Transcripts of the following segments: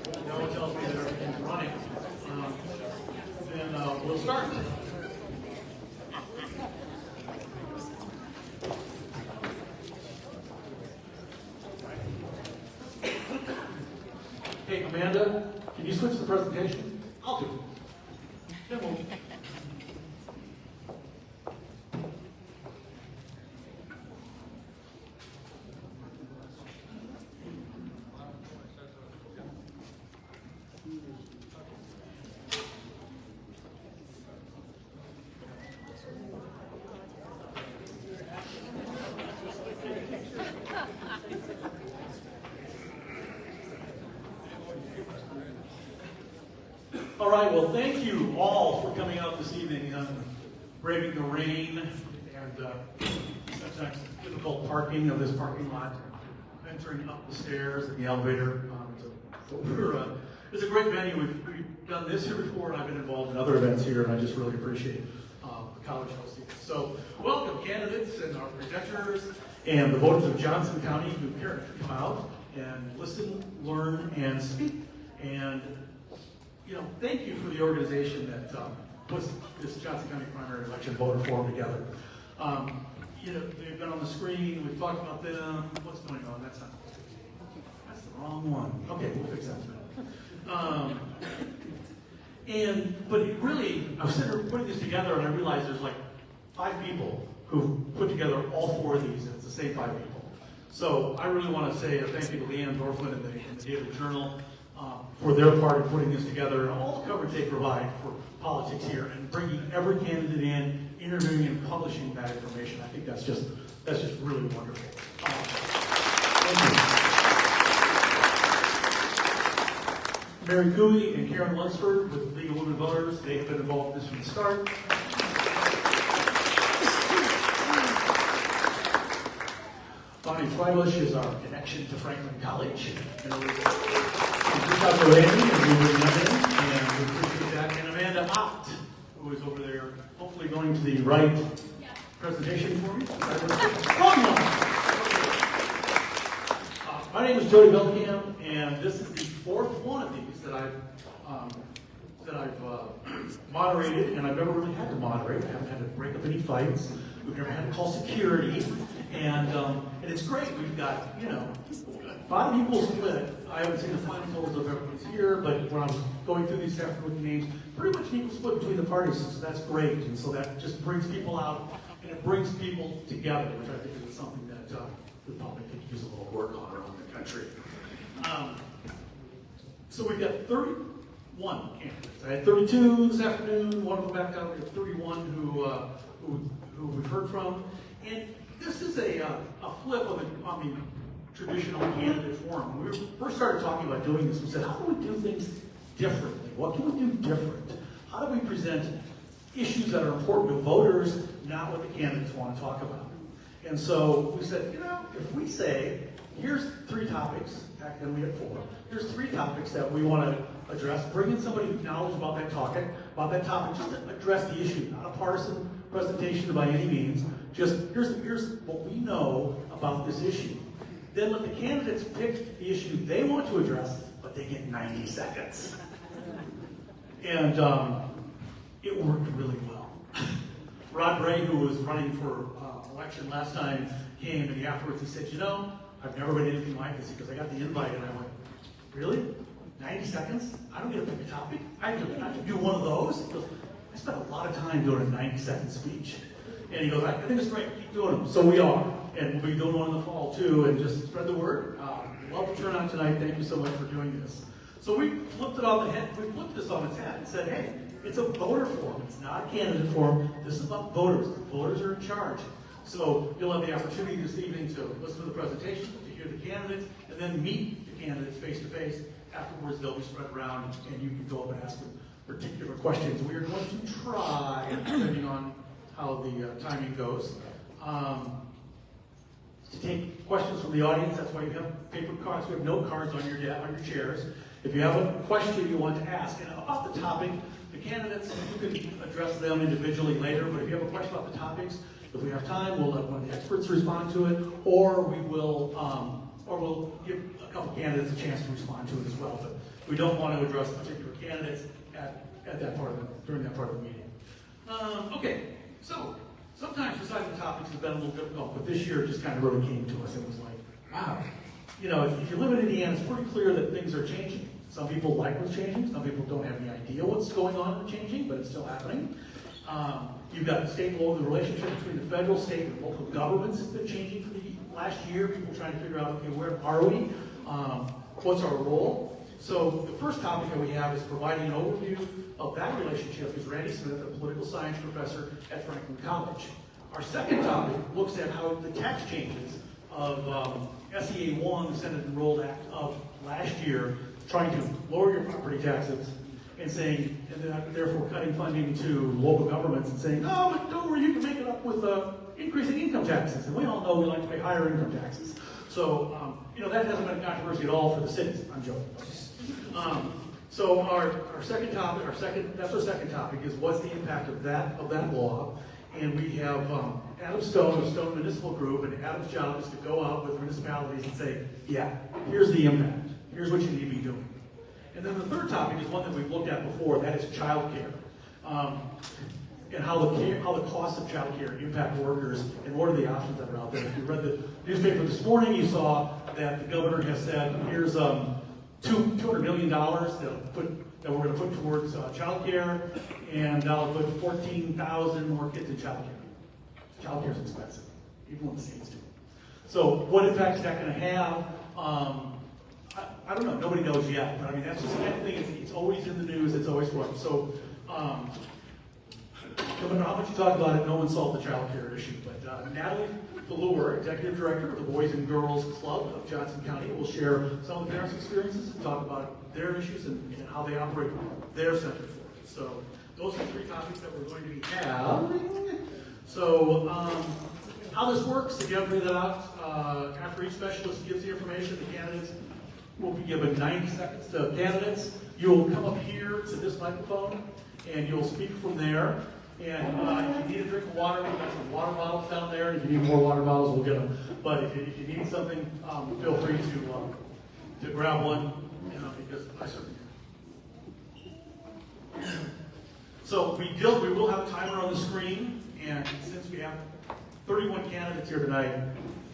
No one tells me that everything's running. Then we'll start. Hey, Amanda, can you switch the presentation? I'll do it. Then we'll. All right, well, thank you all for coming out this evening, braving the rain and sometimes difficult parking of this parking lot, venturing up the stairs and the elevator. It's a great venue. We've done this here before, and I've been involved in other events here, and I just really appreciate the college hosting. So, welcome candidates and our projectors and the voters of Johnson County who care to come out and listen, learn, and speak. And thank you for the organization that puts this Johnson County primary election voter forum together. They've been on the screen. We've talked about them. What's going on? That's the wrong one. Okay, we'll fix that. But it really, I was sitting there putting this together, and I realized there's like 5 people who put together all 4 of these, and it's the same 5 people. So I really want to say a thank you to Leanne Dorfman and the Daily Journal. For their part in putting this together and all the coverage they provide for politics here and bringing every candidate in, interviewing and publishing that information. I think that's just really wonderful. Thank you. Mary Cooey and Karen Lunsford with the League of Women Voters, they have been involved in this from the start. Bonnie Freibush is our connection to Franklin College. Dr. Randy, and we appreciate that. And Amanda Ott, who is over there, hopefully going to the right presentation for me. My name is Jody Bellingham, and this is the 4th one of these that I've moderated, and I've never really had to moderate. I haven't had to break up any fights. We've never had to call security, and it's great. We've got about an equal split. I haven't seen the final totals of everyone's here, but when I'm going through these after looking names, pretty much an equal split between the parties, so that's great. And so that just brings people out, and it brings people together, which I think is something that we probably could use a little work on around the country. So we've got 31 candidates. I had 32 this afternoon, one of them back out. We have 31 who we've heard from. And this is a flip on the traditional candidate forum. When we first started talking about doing this, we said, how do we do things differently? What can we do different? How do we present issues that are important to voters, not what the candidates want to talk about? And so we said, if we say, here's 3 topics, back then we had 4, here's 3 topics that we want to address, bring in somebody with knowledge about that topic, just to address the issue, not a partisan presentation by any means, just here's what we know about this issue. Then let the candidates pick the issue they want to address, but they get 90 seconds. And it worked really well. Rod Bray, who was running for election last time, came and afterwards he said, I've never read anything like this because I got the invite and I went, really? 90 seconds? I don't get to pick a topic? I have to do one of those? He goes, I spent a lot of time doing a 90-second speech. And he goes, I think it's great, keep doing them. So we are. And we'll be doing one in the fall too, and just spread the word. Love the turnout tonight. Thank you so much for doing this. So we flipped it on the head. We flipped this on its head and said, hey, it's a voter forum. It's not a candidate forum. This is about voters. The voters are in charge. So you'll have the opportunity this evening to listen to the presentation, to hear the candidates, and then meet the candidates face to face. Afterwards, they'll be spread around, and you can go up and ask them particular questions. We are going to try, depending on how the timing goes, to take questions from the audience. That's why you have paper cards. We have note cards on your chairs. If you have a question you want to ask, and about the topic, the candidates, you can address them individually later, but if you have a question about the topics, if we have time, we'll let one of the experts respond to it, or we'll give a couple candidates a chance to respond to it as well. But we don't want to address particular candidates during that part of the meeting. Okay, so sometimes deciding topics has been a little difficult, but this year it just kind of really came to us. It was like, wow, if you live in Indiana, it's pretty clear that things are changing. Some people like what's changing. Some people don't have any idea what's going on and changing, but it's still happening. You've got the state and local, the relationship between the federal, state, and local governments has been changing for the last year. People trying to figure out, okay, where are we? What's our role? So the first topic that we have is providing an overview of that relationship is Randy Smith, a political science professor at Franklin College. Our second topic looks at how the tax changes of SEA 1, the Senate Enrolled Act of last year, trying to lower your property taxes and saying, and therefore cutting funding to local governments and saying, no, but don't worry, you can make it up with increasing income taxes. And we all know we like to pay higher income taxes. So, that hasn't been a controversy at all for the cities. I'm joking. So our second topic, that's our second topic, is what's the impact of that law. And we have Adam Stone of Stone Municipal Group, and Adam's job is to go out with municipalities and say, yeah, here's the impact. Here's what you need to be doing. And then the third topic is one that we've looked at before, that is child care. And how the cost of child care impact workers, and what are the options that are out there. If you read the newspaper this morning, you saw that the governor has said, here's $200 million that we're going to put towards child care, and that'll put 14,000 more kids in child care. Child care is expensive, even when the states do. So what impact is that going to have? I don't know. Nobody knows yet. But I mean, that's just the kind of thing. It's always in the news. It's always fun. So no matter how much you talk about it, no one solved the child care issue. But Natalie Velour, Executive Director of the Boys and Girls Club of Johnson County, will share some of the parents' experiences and talk about their issues and how they operate their center for it. So those are the three topics that we're going to be having. So how this works, if you haven't figured that out, after each specialist gives the information, the candidates will be given 90 seconds to candidates. You'll come up here to this microphone, and you'll speak from there. And if you need a drink of water, we've got some water bottles down there. If you need more water bottles, we'll get them. But if you need something, feel free to grab one, because I certainly do. So we will have a timer on the screen, and since we have 31 candidates here tonight,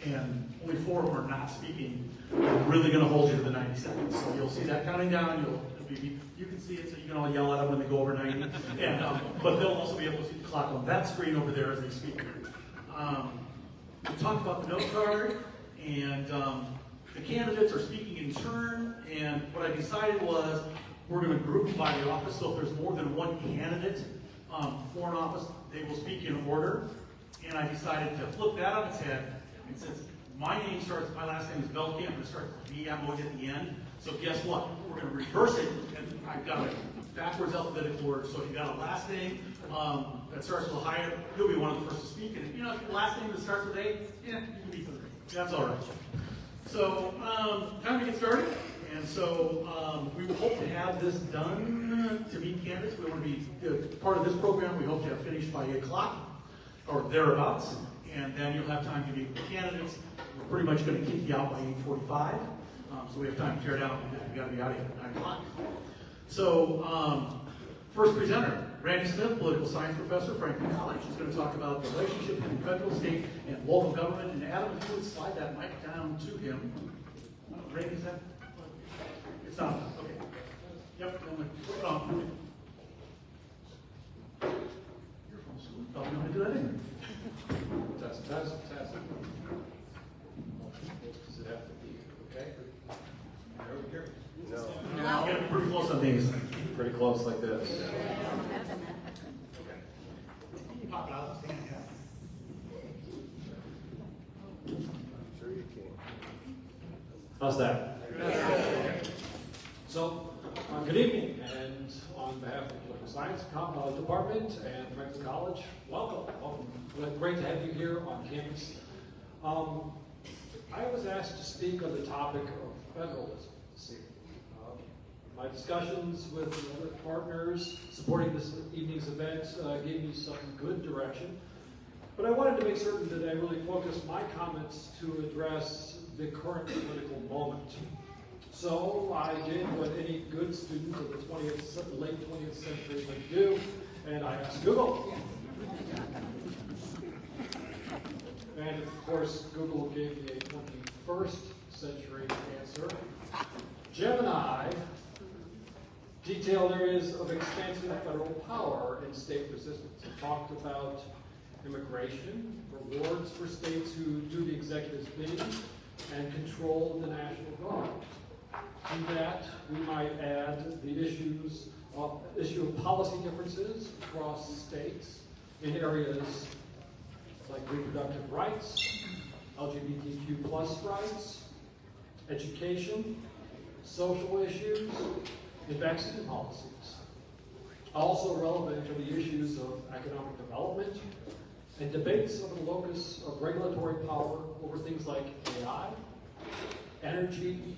and only 4 of them are not speaking, we're really going to hold you to the 90 seconds. So you'll see that counting down. You can see it, so you can all yell at them when they go over 90. And, but they'll also be able to see the clock on that screen over there as they speak. We talked about the note card, and the candidates are speaking in turn. And what I decided was we're going to group by the office. So if there's more than one candidate for an office, they will speak in order. And I decided to flip that on its head. And since my last name is Belkamp, I'm going to start with me. I'm always at the end. So guess what? We're going to reverse it, and I've got a backwards alphabetical order. So if you've got a last name that starts with a higher, you'll be one of the first to speak. And if you have a last name that starts with A, you can be third. That's all right. So time to get started. And so we hope to have this done to meet candidates. We want to be part of this program. We hope to have finished by 8 o'clock or thereabouts. And then you'll have time to meet with candidates. We're pretty much going to kick you out by 8:45. So we have time to tear down because we've got to be out of here at 9 o'clock. So first presenter, Randy Smith, political science professor at Franklin College. He's going to talk about the relationship between federal, state, and local government. And Adam, if you would slide that mic down to him. Randy, is that? It's not. Okay. Yep. Put it on. You're from school. Probably know how to do that anyway. Test. Does it have to be okay? Over here? No. You got to be pretty close on these. Pretty close like this. Pop it out. Stand, yeah. Sure you can. How's that? So, good evening, and on behalf of the Political Science Department and Franklin College, welcome. Great to have you here on campus. I was asked to speak on the topic of federalism this evening. My discussions with other partners supporting this evening's event gave me some good direction, but I wanted to make certain that I really focused my comments to address the current political moment. So I did what any good late 20th century would do, and I asked Google. And of course, Google gave me a 21st century answer. Gemini detailed areas of expansion of federal power and state resistance. It talked about immigration, rewards for states who do the executive's bidding, and control of the National Guard. To that, we might add the issue of policy differences across states in areas like reproductive rights, LGBTQ plus rights, education, social issues, and vaccine policies. Also relevant are the issues of economic development and debates over the locus of regulatory power over things like AI, energy,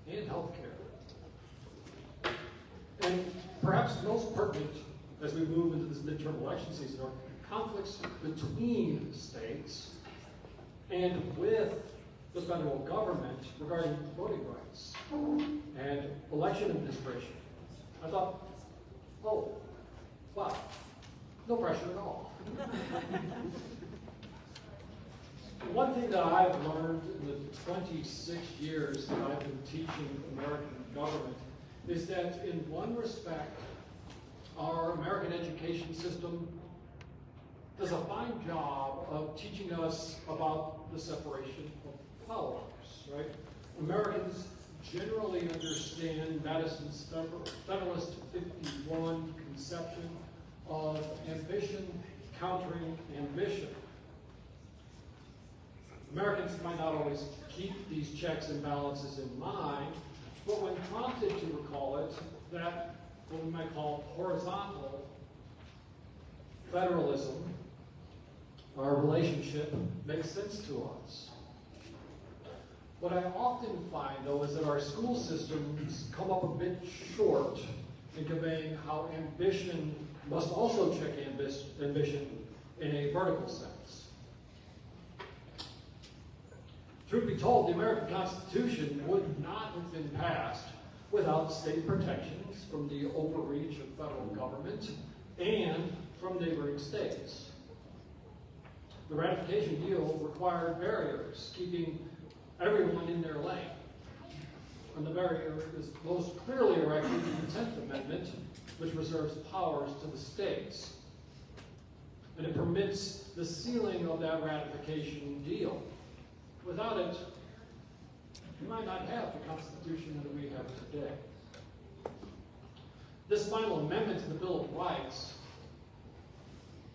and healthcare. And perhaps most pertinent as we move into this midterm election season are conflicts between states and with the federal government regarding voting rights and election administration. I thought, oh, wow, no pressure at all. One thing that I've learned in the 26 years that I've been teaching American government is that in one respect, our American education system does a fine job of teaching us about the separation of powers, right? Americans generally understand Madison's Federalist 51 conception of ambition countering ambition. Americans might not always keep these checks and balances in mind, but when prompted to recall it, that what we might call horizontal federalism, our relationship makes sense to us. What I often find, though, is that our school systems come up a bit short in conveying how ambition must also check ambition in a vertical sense. Truth be told, the American Constitution would not have been passed without state protections from the overreach of federal government and from neighboring states. The ratification deal required barriers, keeping everyone in their lane. And the barrier is most clearly erected in the 10th Amendment, which reserves powers to the states. And it permits the sealing of that ratification deal. Without it, we might not have the Constitution that we have today. This final amendment to the Bill of Rights,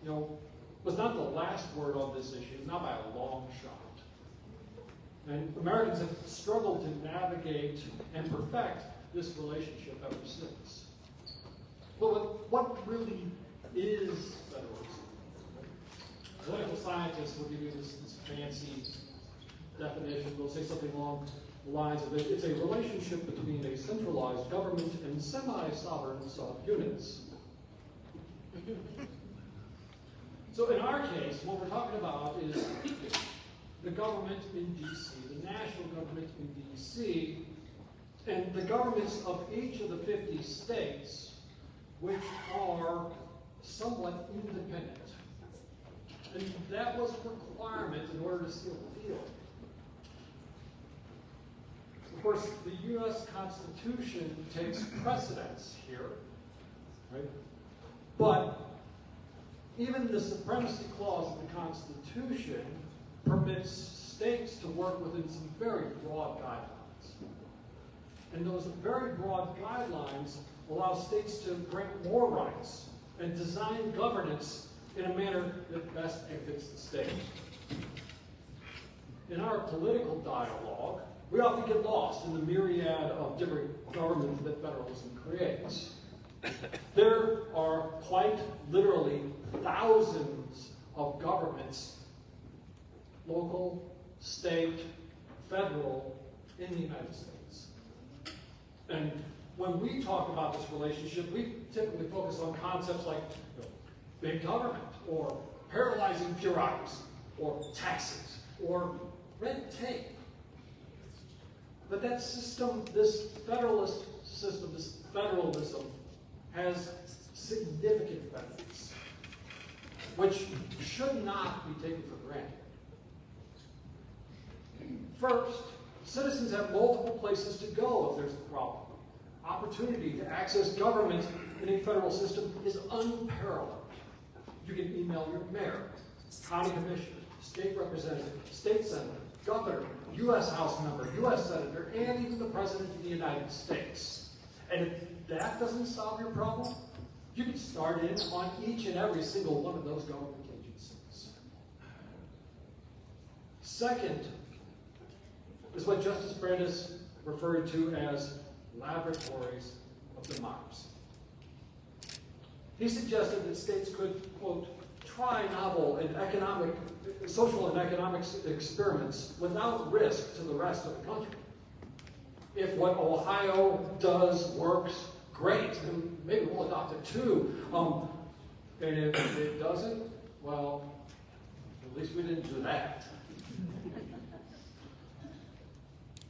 was not the last word on this issue, not by a long shot. And Americans have struggled to navigate and perfect this relationship ever since. But what really is federalism? Political scientists will give you this fancy definition. They'll say something along the lines of it. It's a relationship between a centralized government and semi-sovereign units. So in our case, what we're talking about is the government in D.C., the national government in D.C., and the governments of each of the 50 states, which are somewhat independent. And that was a requirement in order to seal the deal. Of course, the U.S. Constitution takes precedence here, right? But even the supremacy clause of the Constitution permits states to work within some very broad guidelines. And those very broad guidelines allow states to grant more rights and design governance in a manner that best benefits the state. In our political dialogue, we often get lost in the myriad of different governments that federalism creates. There are quite literally thousands of governments, local, state, federal, in the United States. And when we talk about this relationship, we typically focus on concepts like big government, or paralyzing bureaucracy, or taxes, or red tape. But that system, this federalist system, this federalism has significant benefits, which should not be taken for granted. First, citizens have multiple places to go if there's a problem. Opportunity to access government in a federal system is unparalleled. You can email your mayor, county commissioner, state representative, state senator, governor, U.S. House member, U.S. senator, and even the President of the United States. And if that doesn't solve your problem, you can start in on each and every single one of those government agencies. Second is what Justice Brandeis referred to as laboratories of democracy. He suggested that states could, quote, try novel and social and economic experiments without risk to the rest of the country. If what Ohio does works, great, then maybe we'll adopt it too. And if it doesn't, well, at least we didn't do that.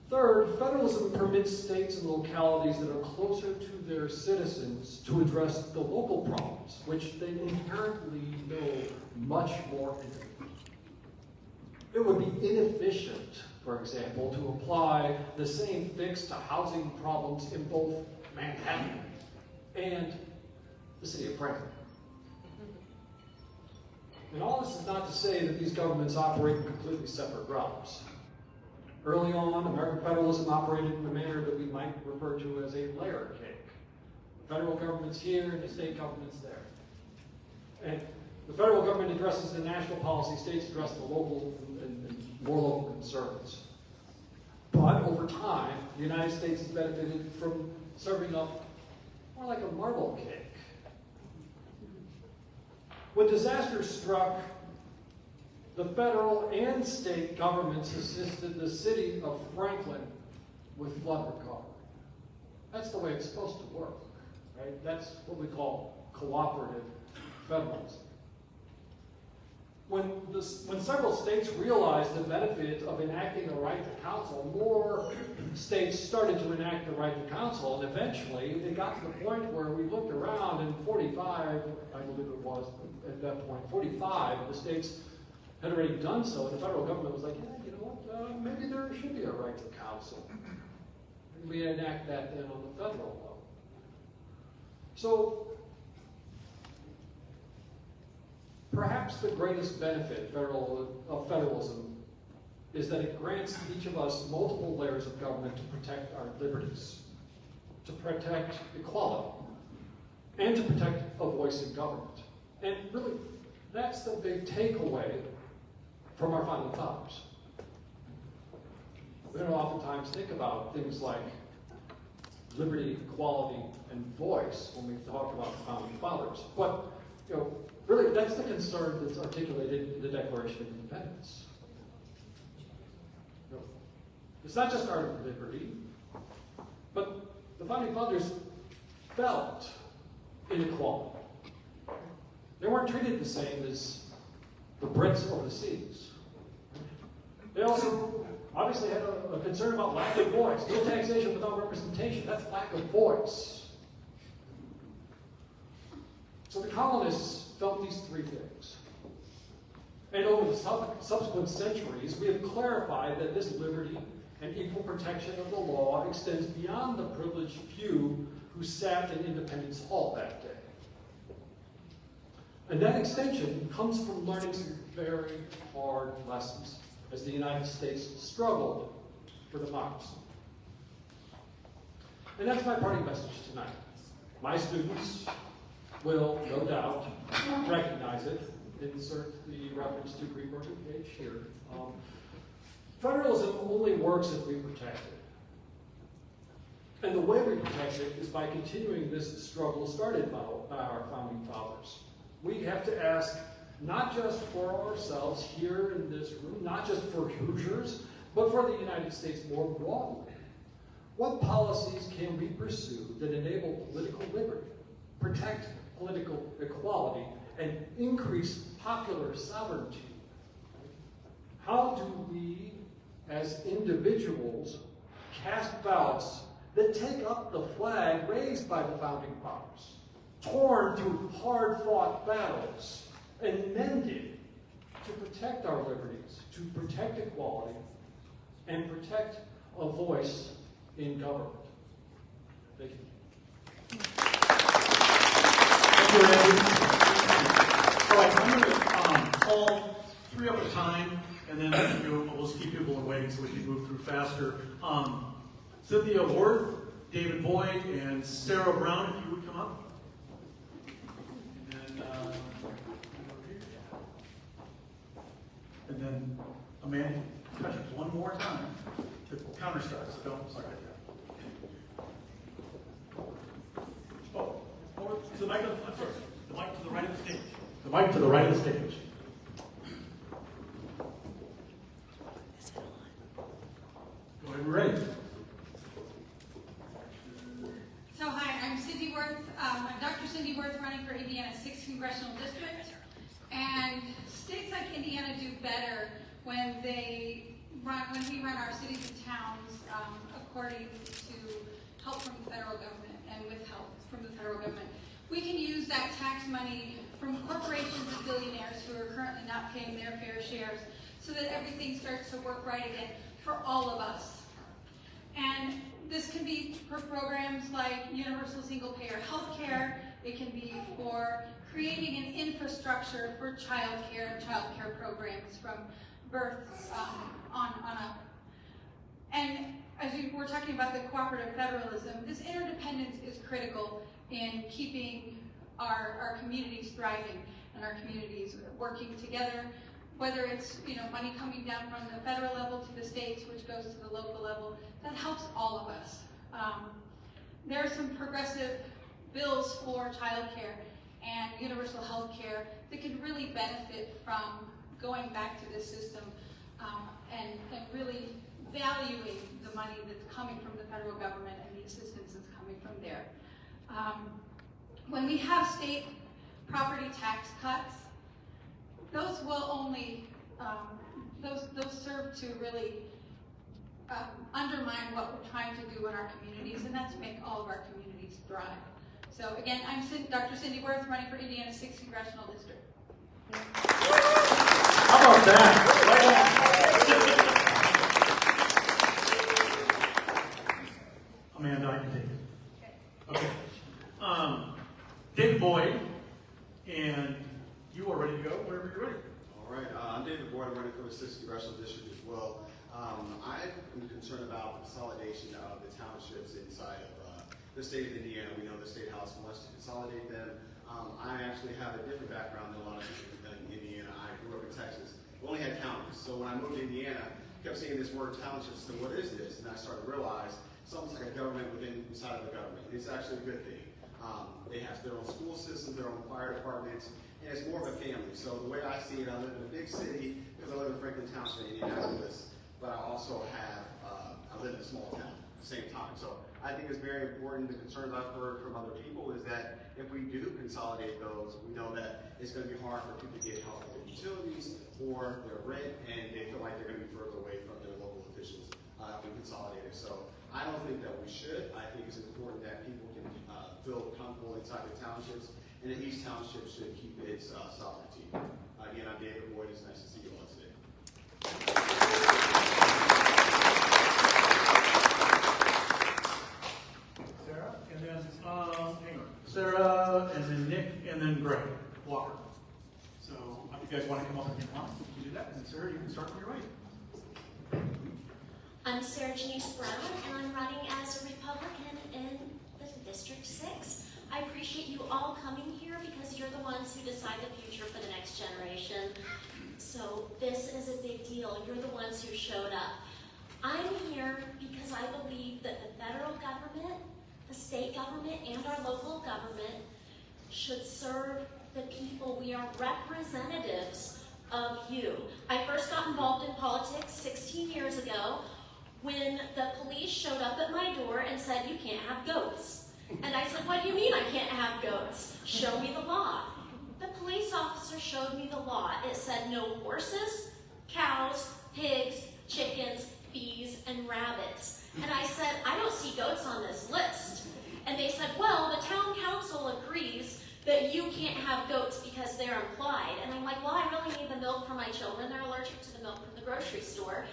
Third, federalism permits states and localities that are closer to their citizens to address the local problems, which they inherently know much more intimately. It would be inefficient, for example, to apply the same fix to housing problems in both Manhattan and the city of Franklin. And all this is not to say that these governments operate in completely separate realms. Early on, American federalism operated in a manner that we might refer to as a layer cake. The federal government's here and the state government's there. And the federal government addresses the national policy, states address the local and more local concerns. But over time, the United States has benefited from serving up more like a marble cake. When disaster struck, the federal and state governments assisted the city of Franklin with flood recovery. That's the way it's supposed to work, right? That's what we call cooperative federalism. When several states realized the benefit of enacting the right to counsel, more states started to enact the right to counsel, and eventually it got to the point where we looked around and 45, I believe it was at that point, 45 of the states had already done so, and the federal government was like, yeah, you know what, maybe there should be a right to counsel. And we enact that then on the federal level. So, perhaps the greatest benefit of federalism is that it grants each of us multiple layers of government to protect our liberties, to protect equality, and to protect a voice in government. And really, that's the big takeaway from our founding fathers. We don't oftentimes think about things like liberty, equality, and voice when we talk about the founding fathers. But, really, that's the concern that's articulated in the Declaration of Independence. It's not just our liberty, but the founding fathers felt inequality. They weren't treated the same as the Brits overseas. They also obviously had a concern about lack of voice. No taxation without representation. That's lack of voice. So the colonists felt these three things. And over the subsequent centuries, we have clarified that this liberty and equal protection of the law extends beyond the privileged few who sat in Independence Hall that day. And that extension comes from learning some very hard lessons as the United States struggled for democracy. And that's my parting message tonight. My students will, no doubt, recognize it. Insert the reference to Greek Orchard page here. Federalism only works if we protect it. And the way we protect it is by continuing this struggle started by our founding fathers. We have to ask, not just for ourselves here in this room, not just for Hoosiers, but for the United States more broadly. What policies can we pursue that enable political liberty, protect political equality, and increase popular sovereignty? How do we, as individuals, cast ballots that take up the flag raised by the founding fathers, torn through hard-fought battles, and mended to protect our liberties, to protect equality, and protect a voice in government. Thank you. Thank you, Randy. All right, I'm going to call three up at a time, and then we'll just keep people waiting so we can move through faster. Cynthia Worth, David Boyd, and Sarah Brown, if you would come up. And then Amanda, touch it one more time to counter strike, so don't suck like that. Oh, to the mic, I'm sorry, the mic to the right of the stage. The mic to the right of the stage. Go ahead, we're ready. So hi, I'm Cindy Worth. I'm Dr. Cindy Worth, running for Indiana's 6th Congressional District. And states like Indiana do better when we run our cities and towns according to help from the federal government and with help from the federal government. We can use that tax money from corporations and billionaires who are currently not paying their fair shares so that everything starts to work right again for all of us. And this can be for programs like universal single-payer health care. It can be for creating an infrastructure for child care programs from birth on up. And as we're talking about the cooperative federalism, this interdependence is critical in keeping our communities thriving and our communities working together, whether it's money coming down from the federal level to the states, which goes to the local level. That helps all of us. There are some progressive bills for child care and universal health care that could really benefit from going back to this system and really valuing the money that's coming from the federal government and the assistance that's coming from there. When we have state property tax cuts, those will only, those serve to really undermine what we're trying to do in our communities, and that's make all of our communities thrive. So again, I'm Dr. Cindy Worth, running for Indiana's 6th Congressional District. How about that? Amanda, I can take it. Okay. David Boyd, and you are ready to go whenever you're ready. All right, I'm David Boyd, running for the 6th Congressional District as well. I'm concerned about the consolidation of the townships inside of the state of Indiana. We know the State House wants to consolidate them. I actually have a different background than a lot of people in Indiana. I grew up in Texas. We only had counties. So when I moved to Indiana, I kept seeing this word townships, and what is this? And I started to realize it's almost like a government inside of a government. It's actually a good thing. They have their own school systems, their own fire departments, and it's more of a family. So the way I see it, I live in a big city because I live in Franklin Township in Indianapolis, but I also have, I live in a small town at the same time. So I think it's very important. The concerns I've heard from other people is that if we do consolidate those, we know that it's going to be hard for people to get help with their utilities or their rent, and they feel like they're going to be further away from their local officials if we consolidate it. So I don't think that we should. I think it's important that people can feel comfortable inside the townships, and that each township should keep its sovereignty. Again, I'm David Boyd. It's nice to see you all today. Sarah, and then hang on. Sarah, and then Nick, and then Greg Walker. So if you guys want to come up and get on, you can do that. And Sarah, you can start when you're ready. I'm Sarah Janice Brown, and I'm running as a Republican in the District 6. I appreciate you all coming here because you're the ones who decide the future for the next generation. So this is a big deal. You're the ones who showed up. I'm here because I believe that the federal government, the state government, and our local government should serve the people. We are representatives of you. I first got involved in politics 16 years ago when the police showed up at my door and said, "You can't have goats." And I said, "What do you mean I can't have goats? Show me the law." The police officer showed me the law. It said no horses, cows, pigs, chickens, bees, and rabbits. And I said, I don't see goats on this list. And they said, well, the town council agrees that you can't have goats because they're implied. And I'm like, well, I really need the milk for my children. They're allergic to the milk from the grocery store.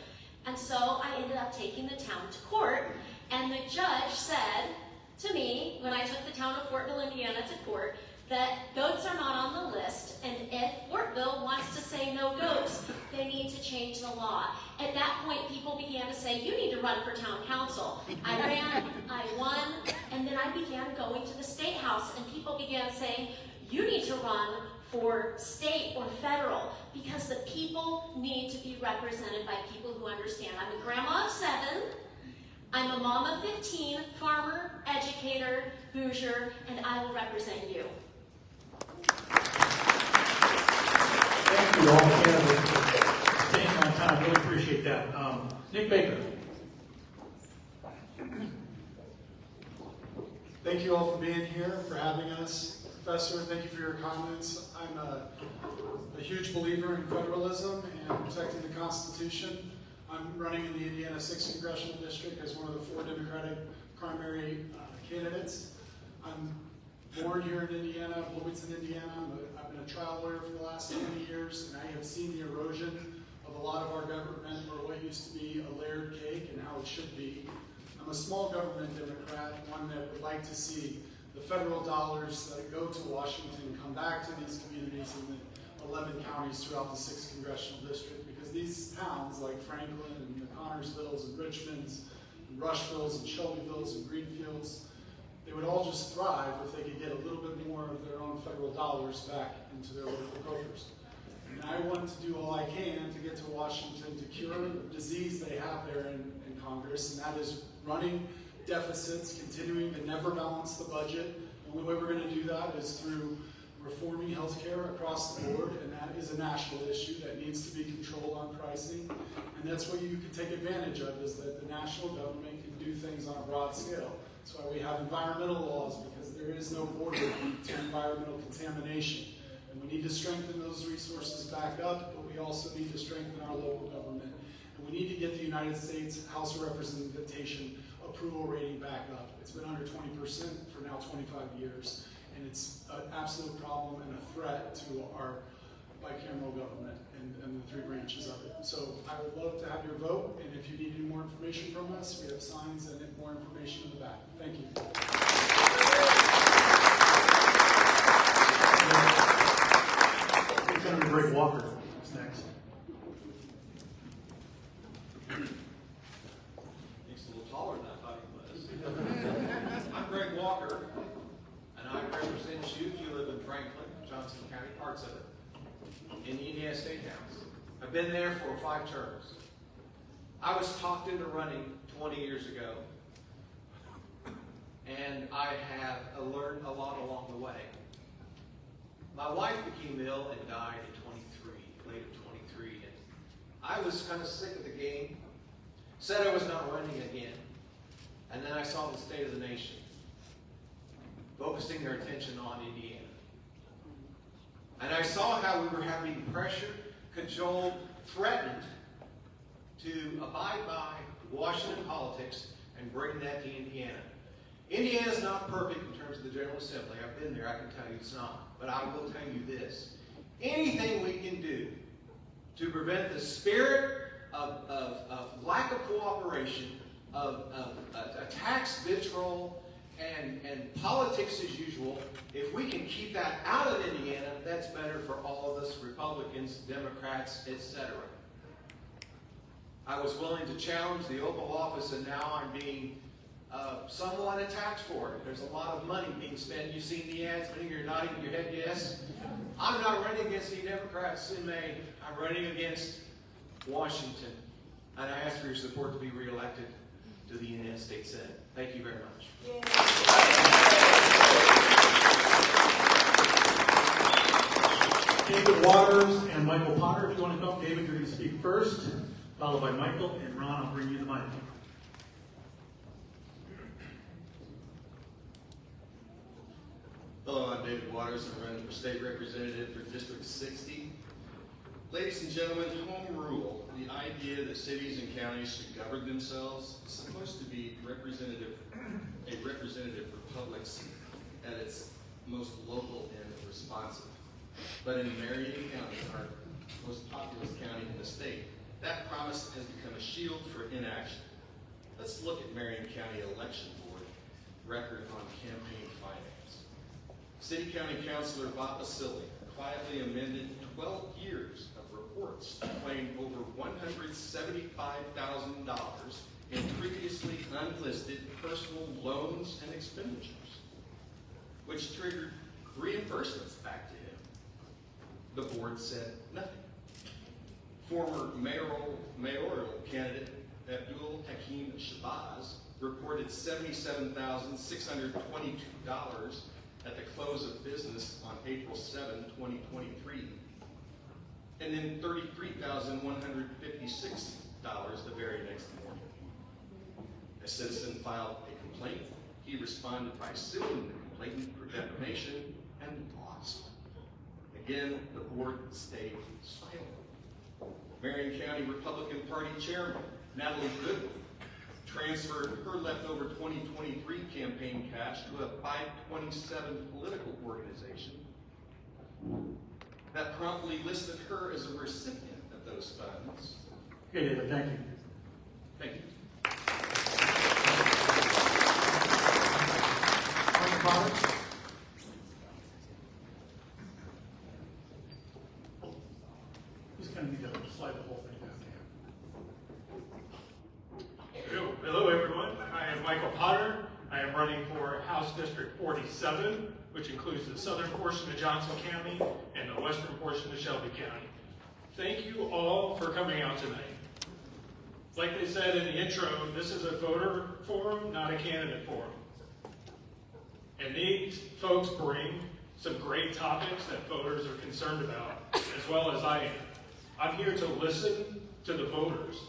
And so I ended up taking the town to court. And the judge said to me, when I took the town of Fort Mill, Indiana to court, that goats are not on the list, and if Fortville wants to say no goats, they need to change the law. At that point, people began to say, you need to run for town council. I ran, I won, and then I began going to the state house, and people began saying, you need to run for state or federal, because the people need to be represented by people who understand. I'm a grandma of 7, I'm a mom of 15, farmer, educator, Hoosier, and I will represent you. Thank you all, candidates, for staying on time. Really appreciate that. Nick Baker. Thank you all for being here, for having us. Professor, thank you for your comments. I'm a huge believer in federalism and protecting the Constitution. I'm running in the Indiana 6th Congressional District as one of the 4 Democratic primary candidates. I'm born here in Indiana, Bloomington, Indiana. I've been a trial lawyer for the last 20 years, and I have seen the erosion of a lot of our government, or what used to be a layered cake, and how it should be. I'm a small government Democrat, one that would like to see the federal dollars that go to Washington come back to these communities in the 11 counties throughout the 6th Congressional District, because these towns like Franklin and the Connorsvilles and Richmonds and Rushvilles and Shelbyvilles and Greenfields, they would all just thrive if they could get a little bit more of their own federal dollars back into their local coffers. And I want to do all I can to get to Washington to cure the disease they have there in Congress, and that is running deficits, continuing to never balance the budget. The only way we're going to do that is through reforming healthcare across the board, and that is a national issue that needs to be controlled on pricing. And that's what you can take advantage of, is that the national government can do things on a broad scale. That's why we have environmental laws, because there is no border to environmental contamination. And we need to strengthen those resources back up, but we also need to strengthen our local government. And we need to get the United States House of Representation approval rating back up. It's been under 20% for now 25 years. And it's an absolute problem and a threat to our bicameral government and the 3 branches of it. So I would love to have your vote, and if you need any more information from us, we have signs and more information in the back. Thank you. Senator Greg Walker is next. He's a little taller than I thought he was. I'm Greg Walker, and I represent you if you live in Franklin, Johnson County, parts of it, in the Indiana State House. I've been there for 5 terms. I was talked into running 20 years ago, and I have learned a lot along the way. My wife became ill and died at 23, late of 23, and I was kind of sick of the game. Said I was not running again, and then I saw the state of the nation focusing their attention on Indiana. And I saw how we were having pressure, cajoled, threatened to abide by Washington politics and bring that to Indiana. Indiana's not perfect in terms of the General Assembly. I've been there, I can tell you it's not. But I will tell you this. Anything we can do to prevent the spirit of lack of cooperation, of attacks, vitriol, and politics as usual, if we can keep that out of Indiana, that's better for all of us, Republicans, Democrats, etc. I was willing to challenge the Oval Office, and now I'm being somewhat attacked for it. There's a lot of money being spent. You've seen the ads. I think you're nodding your head yes. I'm not running against the Democrats in May. I'm running against Washington. And I ask for your support to be reelected to the United States Senate. Thank you very much. David Waters and Michael Potter, if you want to come. David, you're going to speak first, followed by Michael, and Ron, I'll bring you the mic. Hello, I'm David Waters. I'm running for state representative for District 60. Ladies and gentlemen, home rule, the idea that cities and counties should govern themselves, is supposed to be a representative republic at its most local and responsive. But in Marion County, our most populous county in the state, that promise has become a shield for inaction. Let's look at Marion County Election Board record on campaign finance. City County Councilor Bob Basile quietly amended 12 years of reports to claim over $175,000 in previously unlisted personal loans and expenditures, which triggered reimbursements back to him. The board said nothing. Former mayoral candidate Abdul Hakim Shabazz reported $77,622 at the close of business on April 7, 2023, and then $33,156 the very next morning. A citizen filed a complaint. He responded by suing the complainant for defamation and lost. Again, the board stayed silent. Marion County Republican Party Chairman Natalie Goodwin transferred her leftover 2023 campaign cash to a 527 political organization that promptly listed her as a recipient of those funds. Okay, David, thank you. Thank you. Michael Potter? He's going to need to slide the whole thing down here. Hello, everyone. I am Michael Potter. I am running for House District 47, which includes the southern portion of Johnson County and the western portion of Shelby County. Thank you all for coming out tonight. Like they said in the intro, this is a voter forum, not a candidate forum. And these folks bring some great topics that voters are concerned about, as well as I am. I'm here to listen to the voters.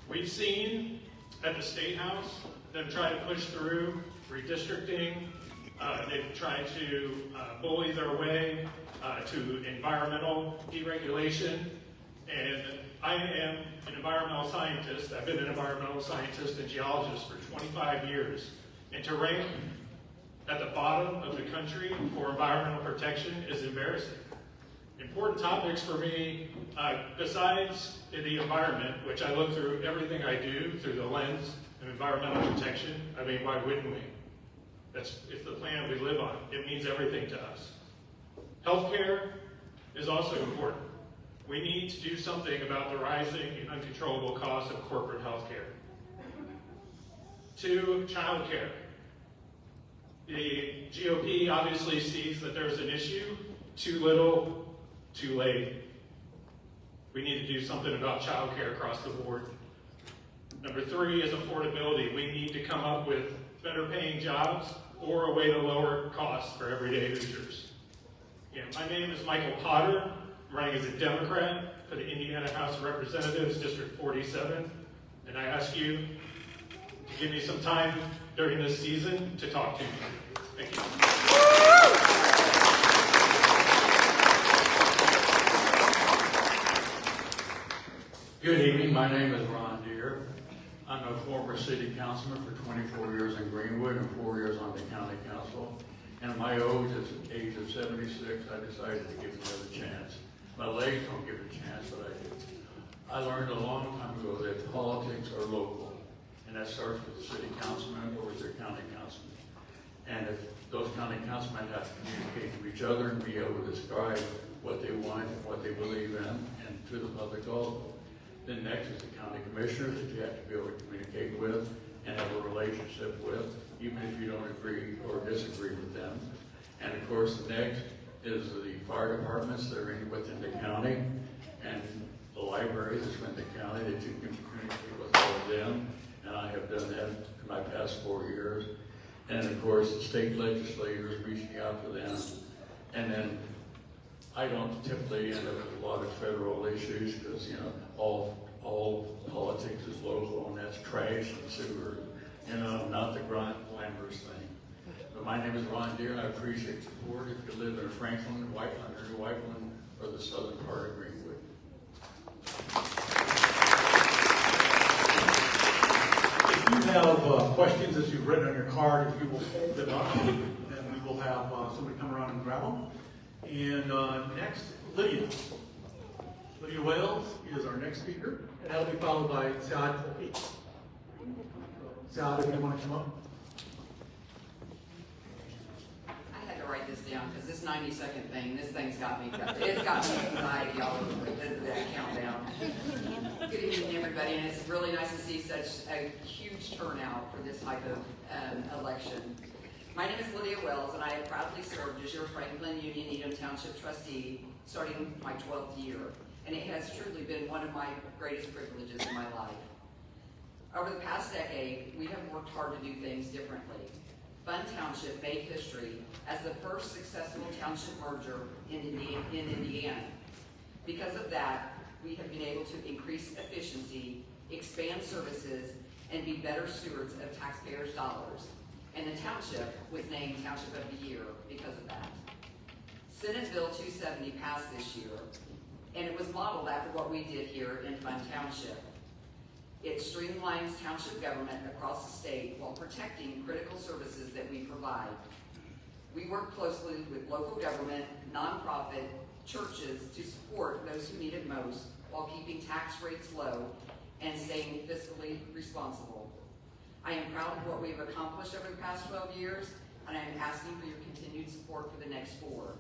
We've seen at the State House them try to push through redistricting. They've tried to bully their way to environmental deregulation. And I am an environmental scientist. I've been an environmental scientist and geologist for 25 years. And to rank at the bottom of the country for environmental protection is embarrassing. Important topics for me, besides the environment, which I look through everything I do through the lens of environmental protection. I mean, why wouldn't we? It's the planet we live on. It means everything to us. Healthcare is also important. We need to do something about the rising and uncontrollable cost of corporate healthcare. 2, childcare. The GOP obviously sees that there's an issue. Too little, too late. We need to do something about childcare across the board. Number 3 is affordability. We need to come up with better paying jobs or a way to lower costs for everyday Hoosiers. My name is Michael Potter. I'm running as a Democrat for the Indiana House of Representatives, District 47. And I ask you to give me some time during this season to talk to you. Thank you. Good evening. My name is Ron Deere. I'm a former city councilman for 24 years in Greenwood and 4 years on the county council. And at my age of 76, I decided to give it another chance. My legs don't give it a chance, but I do. I learned a long time ago that politics are local, and that starts with the city councilman or with their county councilman. And if those county councilmen have to communicate to each other and be able to describe what they want and what they believe in, and to the public also. Then next is the county commissioners that you have to be able to communicate with and have a relationship with, even if you don't agree or disagree with them. And of course, the next is the fire departments that are within the county, and the library that's within the county that you can communicate with all of them. And I have done that in my past 4 years. And of course, the state legislators, reaching out to them. And then I don't typically end up with a lot of federal issues because, all politics is local, and that's trash and sewer, not the glamorous thing. But my name is Ron Deere, and I appreciate support if you live in Franklin, Whiteland, or the southern part of Greenwood. If you have questions as you've written on your card, if you will hold them up, then we will have somebody come around and grab them. And next, Lydia. Lydia Wales is our next speaker, and that'll be followed by Saad Tawfiq. Saad, if you want to come up. I had to write this down because this 90-second thing, this thing's got me, it's got me anxiety all over that countdown. Good evening, everybody, and it's really nice to see such a huge turnout for this type of election. My name is Lydia Wells, and I have proudly served as your Franklin Union Needham Township trustee starting my 12th year, and it has truly been one of my greatest privileges in my life. Over the past decade, we have worked hard to do things differently. Fun Township made history as the first successful township merger in Indiana. Because of that, we have been able to increase efficiency, expand services, and be better stewards of taxpayers' dollars. And the township was named Township of the Year because of that. Senate Bill 270 passed this year, and it was modeled after what we did here in Fun Township. It streamlines township government across the state while protecting critical services that we provide. We work closely with local government, nonprofit, churches to support those who need it most while keeping tax rates low and staying fiscally responsible. I am proud of what we have accomplished over the past 12 years, and I am asking for your continued support for the next 4.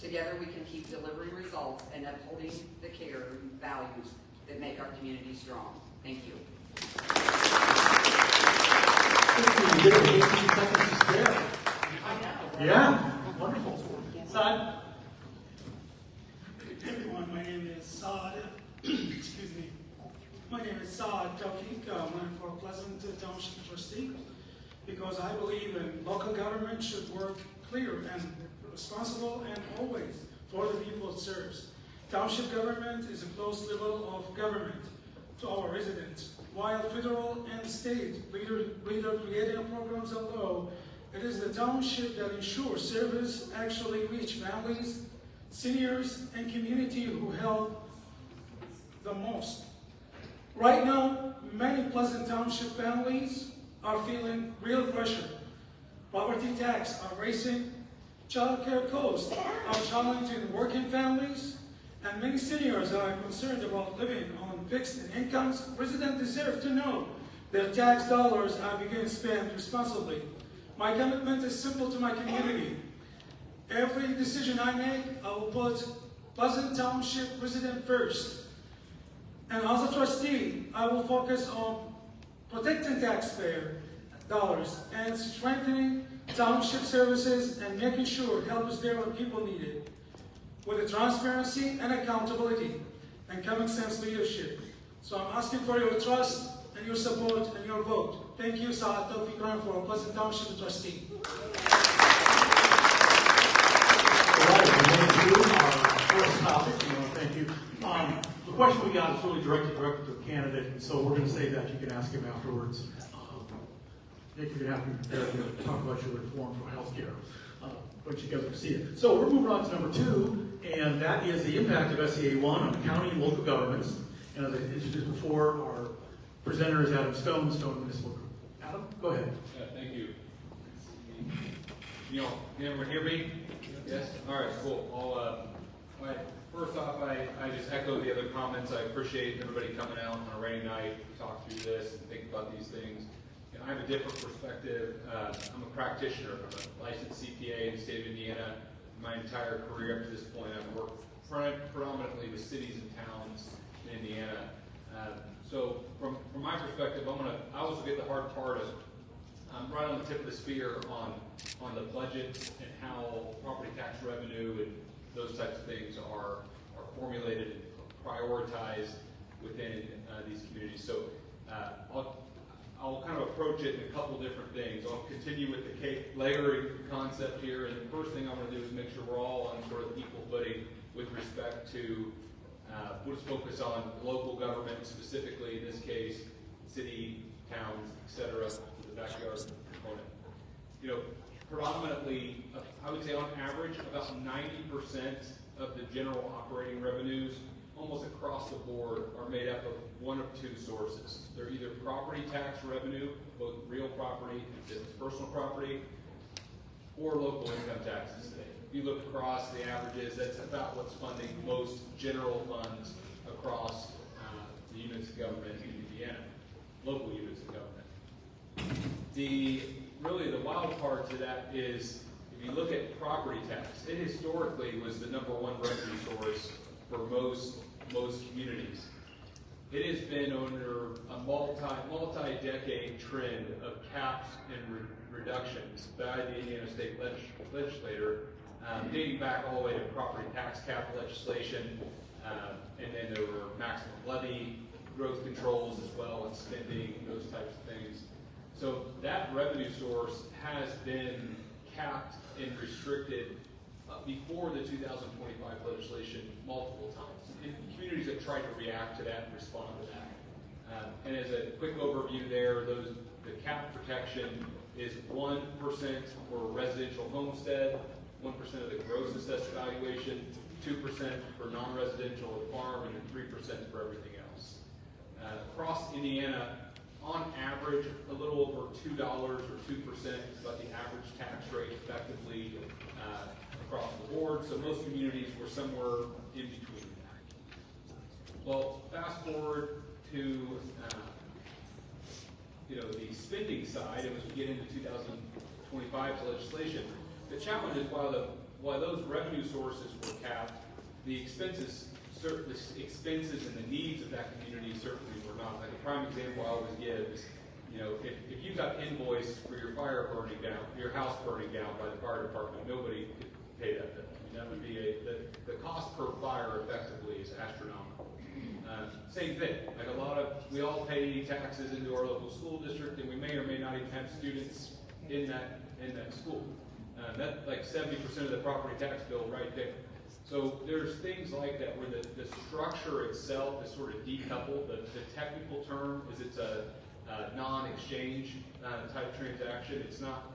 Together we can keep delivering results and upholding the care and values that make our community strong. Thank you. You get 18 seconds to spare. I know. Yeah, wonderful. Saad? Everyone, my name is Saad. Excuse me. My name is Saad Tawfiq. I'm running for Pleasant Township trustee because I believe in local government should work clear and responsible and always for the people it serves. Township government is a close level of government to our residents. While federal and state leader creating programs are low, it is the township that ensures service actually reach families, seniors, and community who help the most. Right now, many Pleasant Township families are feeling real pressure. Property tax are raising, child care costs are challenging working families, and many seniors are concerned about living on fixed incomes. Residents deserve to know their tax dollars are being spent responsibly. My commitment is simple to my community. Every decision I make, I will put Pleasant Township resident first. And as a trustee, I will focus on protecting taxpayer dollars and strengthening township services and making sure help is there when people need it, with the transparency and accountability and common sense leadership. So I'm asking for your trust and your support and your vote. Thank you, Saad Tawfiq, for a Pleasant Township trustee. All right, we're going to our first topic. Thank you. The question we got is really directed to the candidate, and so we're going to say that you can ask him afterwards. Nick, you're going to have to be prepared to talk about your reform for healthcare, but you guys will see it. So we're moving on to number 2, and that is the impact of SCA 1 on county and local governments. And as I introduced before, our presenter is Adam Stone, Stone Municipal Group. Adam, go ahead. Yeah, thank you. Can everyone hear me? Yes? All right, cool. First off, I just echo the other comments. I appreciate everybody coming out on a rainy night to talk through this and think about these things. I have a different perspective. I'm a practitioner. I'm a licensed CPA in the state of Indiana. My entire career up to this point, I've worked predominantly with cities and towns in Indiana. So from my perspective, I always look at the hard part as I'm right on the tip of the spear on the budget and how property tax revenue and those types of things are formulated and prioritized within these communities. So I'll kind of approach it in a couple different things. I'll continue with the cake layering concept here, and the first thing I want to do is make sure we're all on sort of equal footing with respect to we'll just focus on local government, specifically in this case, city, towns, etc., the backyard component. Predominantly, I would say on average, about 90% of the general operating revenues almost across the board, are made up of one of two sources. They're either property tax revenue, both real property and business personal property, or local income taxes today. If you look across the averages, that's about what's funding most general funds across the units of government in Indiana, local units of government. Really the wild part to that is, if you look at property tax, it historically was the #1 revenue source for most communities. It has been under a multi-decade trend of caps and reductions by the Indiana State Legislature, dating back all the way to property tax cap legislation, and then there were maximum levy, growth controls as well, and spending, those types of things. So that revenue source has been capped and restricted before the 2025 legislation multiple times. And communities have tried to react to that and respond to that. And as a quick overview there, the cap protection is 1% for residential homestead, 1% of the gross assessed valuation, 2% for non-residential or farm, and then 3% for everything else. Across Indiana, on average, a little over $2 or 2% is about the average tax rate effectively across the board. So most communities were somewhere in between that. Well, fast forward to the spending side, and as we get into 2025 legislation, the challenge is while those revenue sources were capped, the expenses and the needs of that community certainly were not. Like a prime example I always give is, if you got invoiced for your fire burning down, your house burning down by the fire department, nobody could pay that bill. I mean, that would be the cost per fire effectively is astronomical. Same thing, like we all pay taxes into our local school district, and we may or may not even have students in that school. That's like 70% of the property tax bill right there. So there's things like that where the structure itself is sort of decoupled. The technical term is it's a non-exchange type transaction. It's not.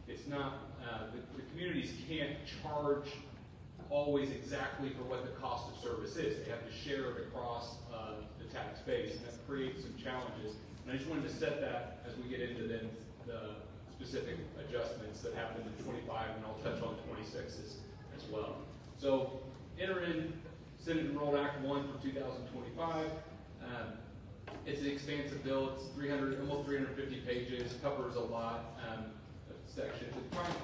The communities can't charge always exactly for what the cost of service is. They have to share it across the tax base, and that creates some challenges. And I just wanted to set that as we get into then the specific adjustments that happened in 25, and I'll touch on 26 as well. So, enter in Senate Enrolled Act 1 for 2025. It's an expansive bill. It's almost 350 pages, covers a lot of sections.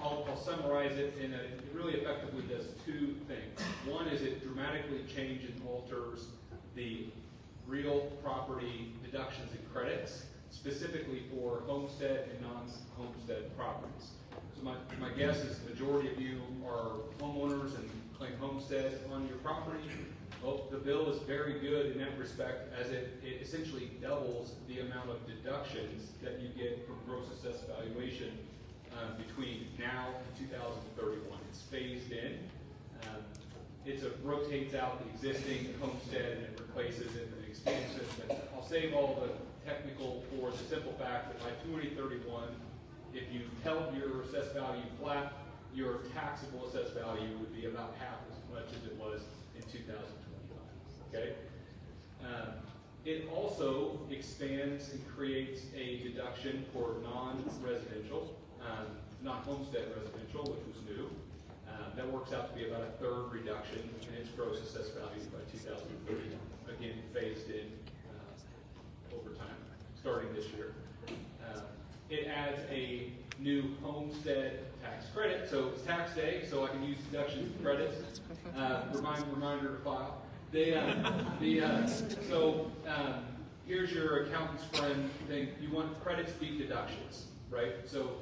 I'll summarize it in that it really effectively does two things. One is it dramatically changes and alters the real property deductions and credits, specifically for homestead and non-homestead properties. So my guess is the majority of you are homeowners and claim homestead on your property. Well, the bill is very good in that respect, as it essentially doubles the amount of deductions that you get from gross assessed valuation between now and 2031. It's phased in. It rotates out the existing homestead and it replaces it and expands it. But I'll save all the technical for the simple fact that by 2031, if you held your assessed value flat, your taxable assessed value would be about half as much as it was in 2025. Okay? It also expands and creates a deduction for non-residential, non-homestead residential, which was new. That works out to be about a third reduction in its gross assessed value by 2030. Again, phased in over time, starting this year. It adds a new homestead tax credit. So it's tax day, so I can use deductions and credits. Reminder to file. Here's your accountant's friend thing. You want credits beat deductions, right? So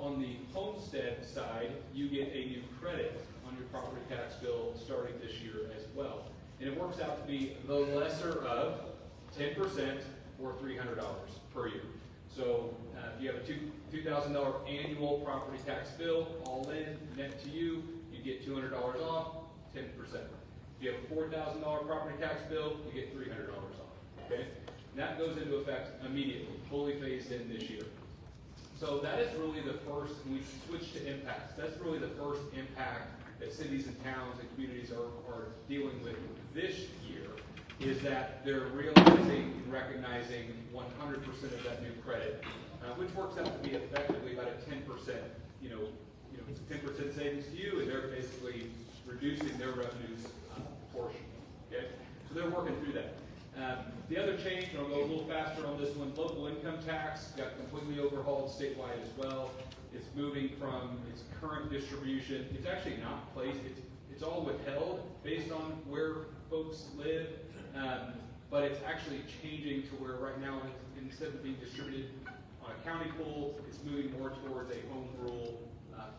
on the homestead side, you get a new credit on your property tax bill starting this year as well. And it works out to be the lesser of 10% or $300 per year. So if you have a $2,000 annual property tax bill, all in, net to you, you get $200 off, 10%. If you have a $4,000 property tax bill, you get $300 off. Okay? And that goes into effect immediately, fully phased in this year. So that is really the first, and we switch to impacts. That's really the first impact that cities and towns and communities are dealing with this year is that they're realizing and recognizing 100% of that new credit, which works out to be effectively about a 10%, 10% savings to you, and they're basically reducing their revenues portion. Okay, so they're working through that. The other change, and I'll go a little faster on this one, local income tax got completely overhauled statewide as well. It's moving from its current distribution. It's actually not placed. It's all withheld based on where folks live, but it's actually changing to where right now, instead of being distributed on a county pool, it's moving more towards a home rule,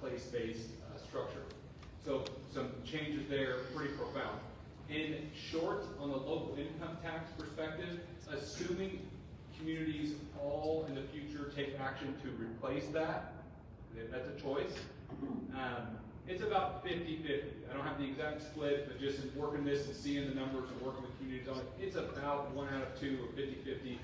place-based structure. So some changes there, pretty profound. In short, on the local income tax perspective, assuming communities all in the future take action to replace that, that's a choice. It's about 50-50. I don't have the exact split, but just in working this and seeing the numbers and working with communities on it, it's about 1 out of 2 or 50-50.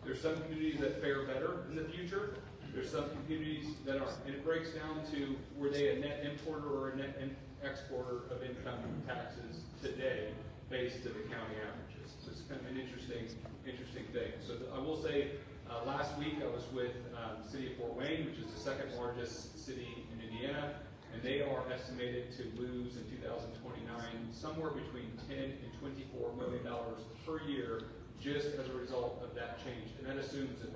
There's some communities that fare better in the future. There's some communities that aren't. And it breaks down to, were they a net importer or a net exporter of income taxes today based to the county averages. So it's kind of an interesting thing. So I will say, last week I was with the city of Fort Wayne, which is the second largest city in Indiana, and they are estimated to lose in 2029 somewhere between $10 and $24 million per year just as a result of that change. And that assumes that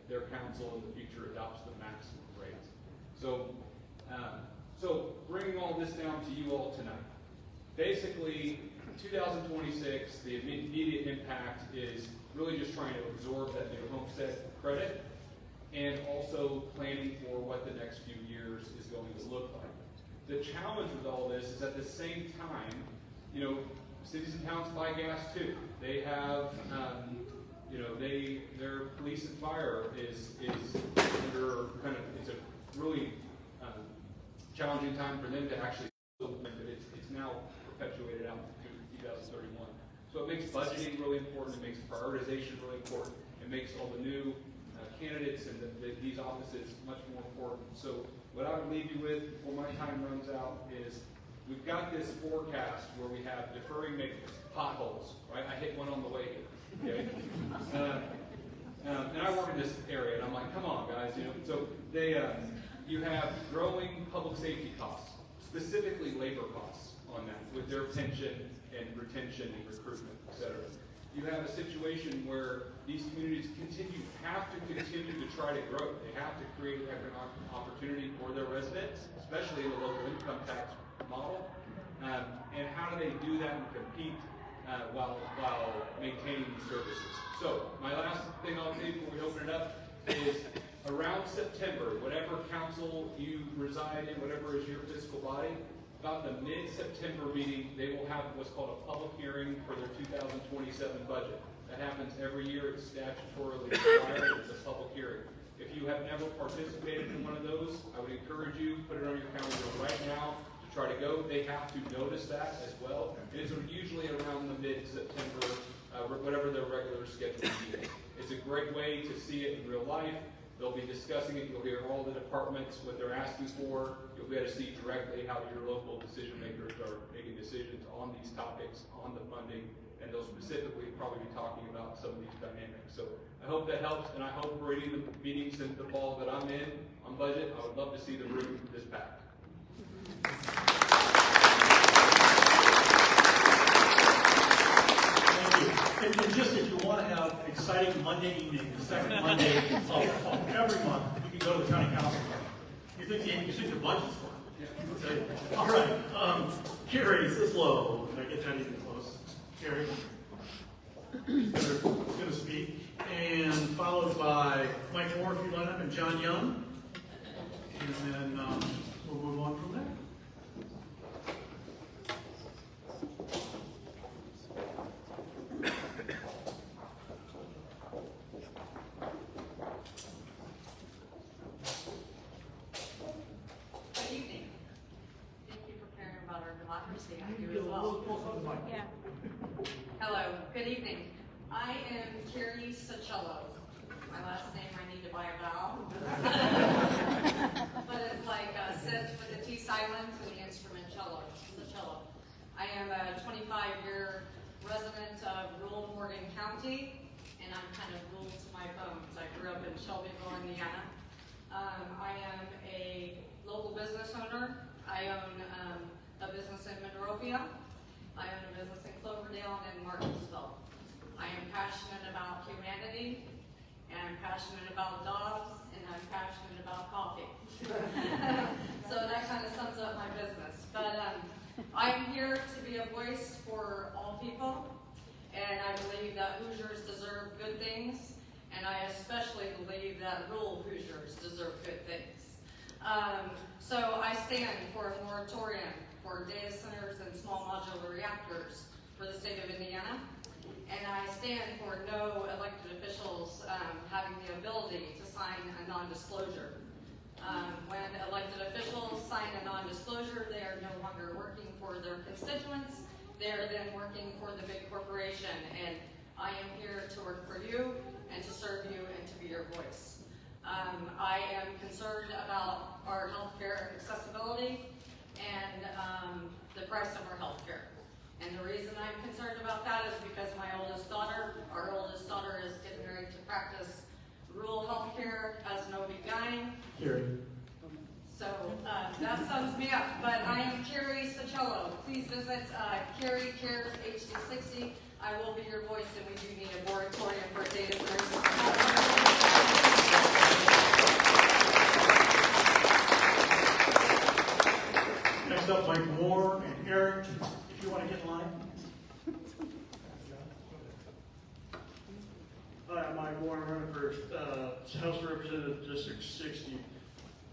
their council in the future adopts the maximum rate. So bringing all this down to you all tonight. Basically, 2026, the immediate impact is really just trying to absorb that new homestead credit and also planning for what the next few years is going to look like. The challenge with all this is at the same time, cities and towns buy gas too. They have, their police and fire is under it's a really challenging time for them to actually, but it's now perpetuated out to 2031. So it makes budgeting really important. It makes prioritization really important. It makes all the new candidates and these offices much more important. So what I would leave you with before my time runs out is we've got this forecast where we have deferring maintenance, potholes, right? I hit one on the way here, okay? And I work in this area, and I'm like, come on, guys, So you have growing public safety costs, specifically labor costs on that, with their pension and retention and recruitment, et cetera. You have a situation where these communities have to continue to try to grow. They have to create economic opportunity for their residents, especially in the local income tax model. And how do they do that and compete while maintaining these services? So my last thing I'll say before we open it up is around September, whatever council you reside in, whatever is your fiscal body, about the mid-September meeting, they will have what's called a public hearing for their 2027 budget. That happens every year. It's statutorily required. It's a public hearing. If you have never participated in one of those, I would encourage you, put it on your calendar right now to try to go. They have to notice that as well. And it's usually around the mid-September, whatever their regular schedule is. It's a great way to see it in real life. They'll be discussing it. You'll hear all the departments, what they're asking for. You'll be able to see directly how your local decision makers are making decisions on these topics, on the funding, and they'll specifically probably be talking about some of these dynamics. So I hope that helps, and I hope for any of the meetings in the fall that I'm in on budget, I would love to see the room this packed. And just if you want to have an exciting Monday evening, the second Monday of every month, you can go to the county council. You think the budget's fun? Okay. All right. Carrie Sislo, did I get that even close? Carrie is going to speak, and followed by Mike Moore, if you let him, and John Young, and then we'll move on from there. Hello, good evening. I am Carrie Sichello. My last name I need to buy a vowel. But it's like says with the T silent and the instrument cello. I am a 25-year resident of rural Morgan County, and I'm kind of rural to my bones. I grew up in Shelbyville, Indiana. I am a local business owner. I own a business in Monrovia. I own a business in Cloverdale and in Martinsville. I am passionate about humanity, and I'm passionate about dogs, and I'm passionate about coffee. So that kind of sums up my business. But I'm here to be a voice for all people, and I believe that Hoosiers deserve good things, and I especially believe that rural Hoosiers deserve good things. So I stand for a moratorium for data centers and small modular reactors for the state of Indiana, and I stand for no elected officials having the ability to sign a non-disclosure. When elected officials sign a non-disclosure, they are no longer working for their constituents. They are then working for the big corporation, and I am here to work for you and to serve you and to be your voice. I am concerned about our healthcare accessibility and the price of our healthcare. And the reason I'm concerned about that is because our oldest daughter is getting ready to practice rural healthcare as an OB-GYN. Carrie. So that sums me up. But I am Carrie Sichello. Please visit Carrie Cares HD60. I will be your voice, and we do need a moratorium for data centers. Next up, Mike Moore and Eric, if you want to get in line. Hi, I'm Mike Moore. I'm running for House Representative District 60.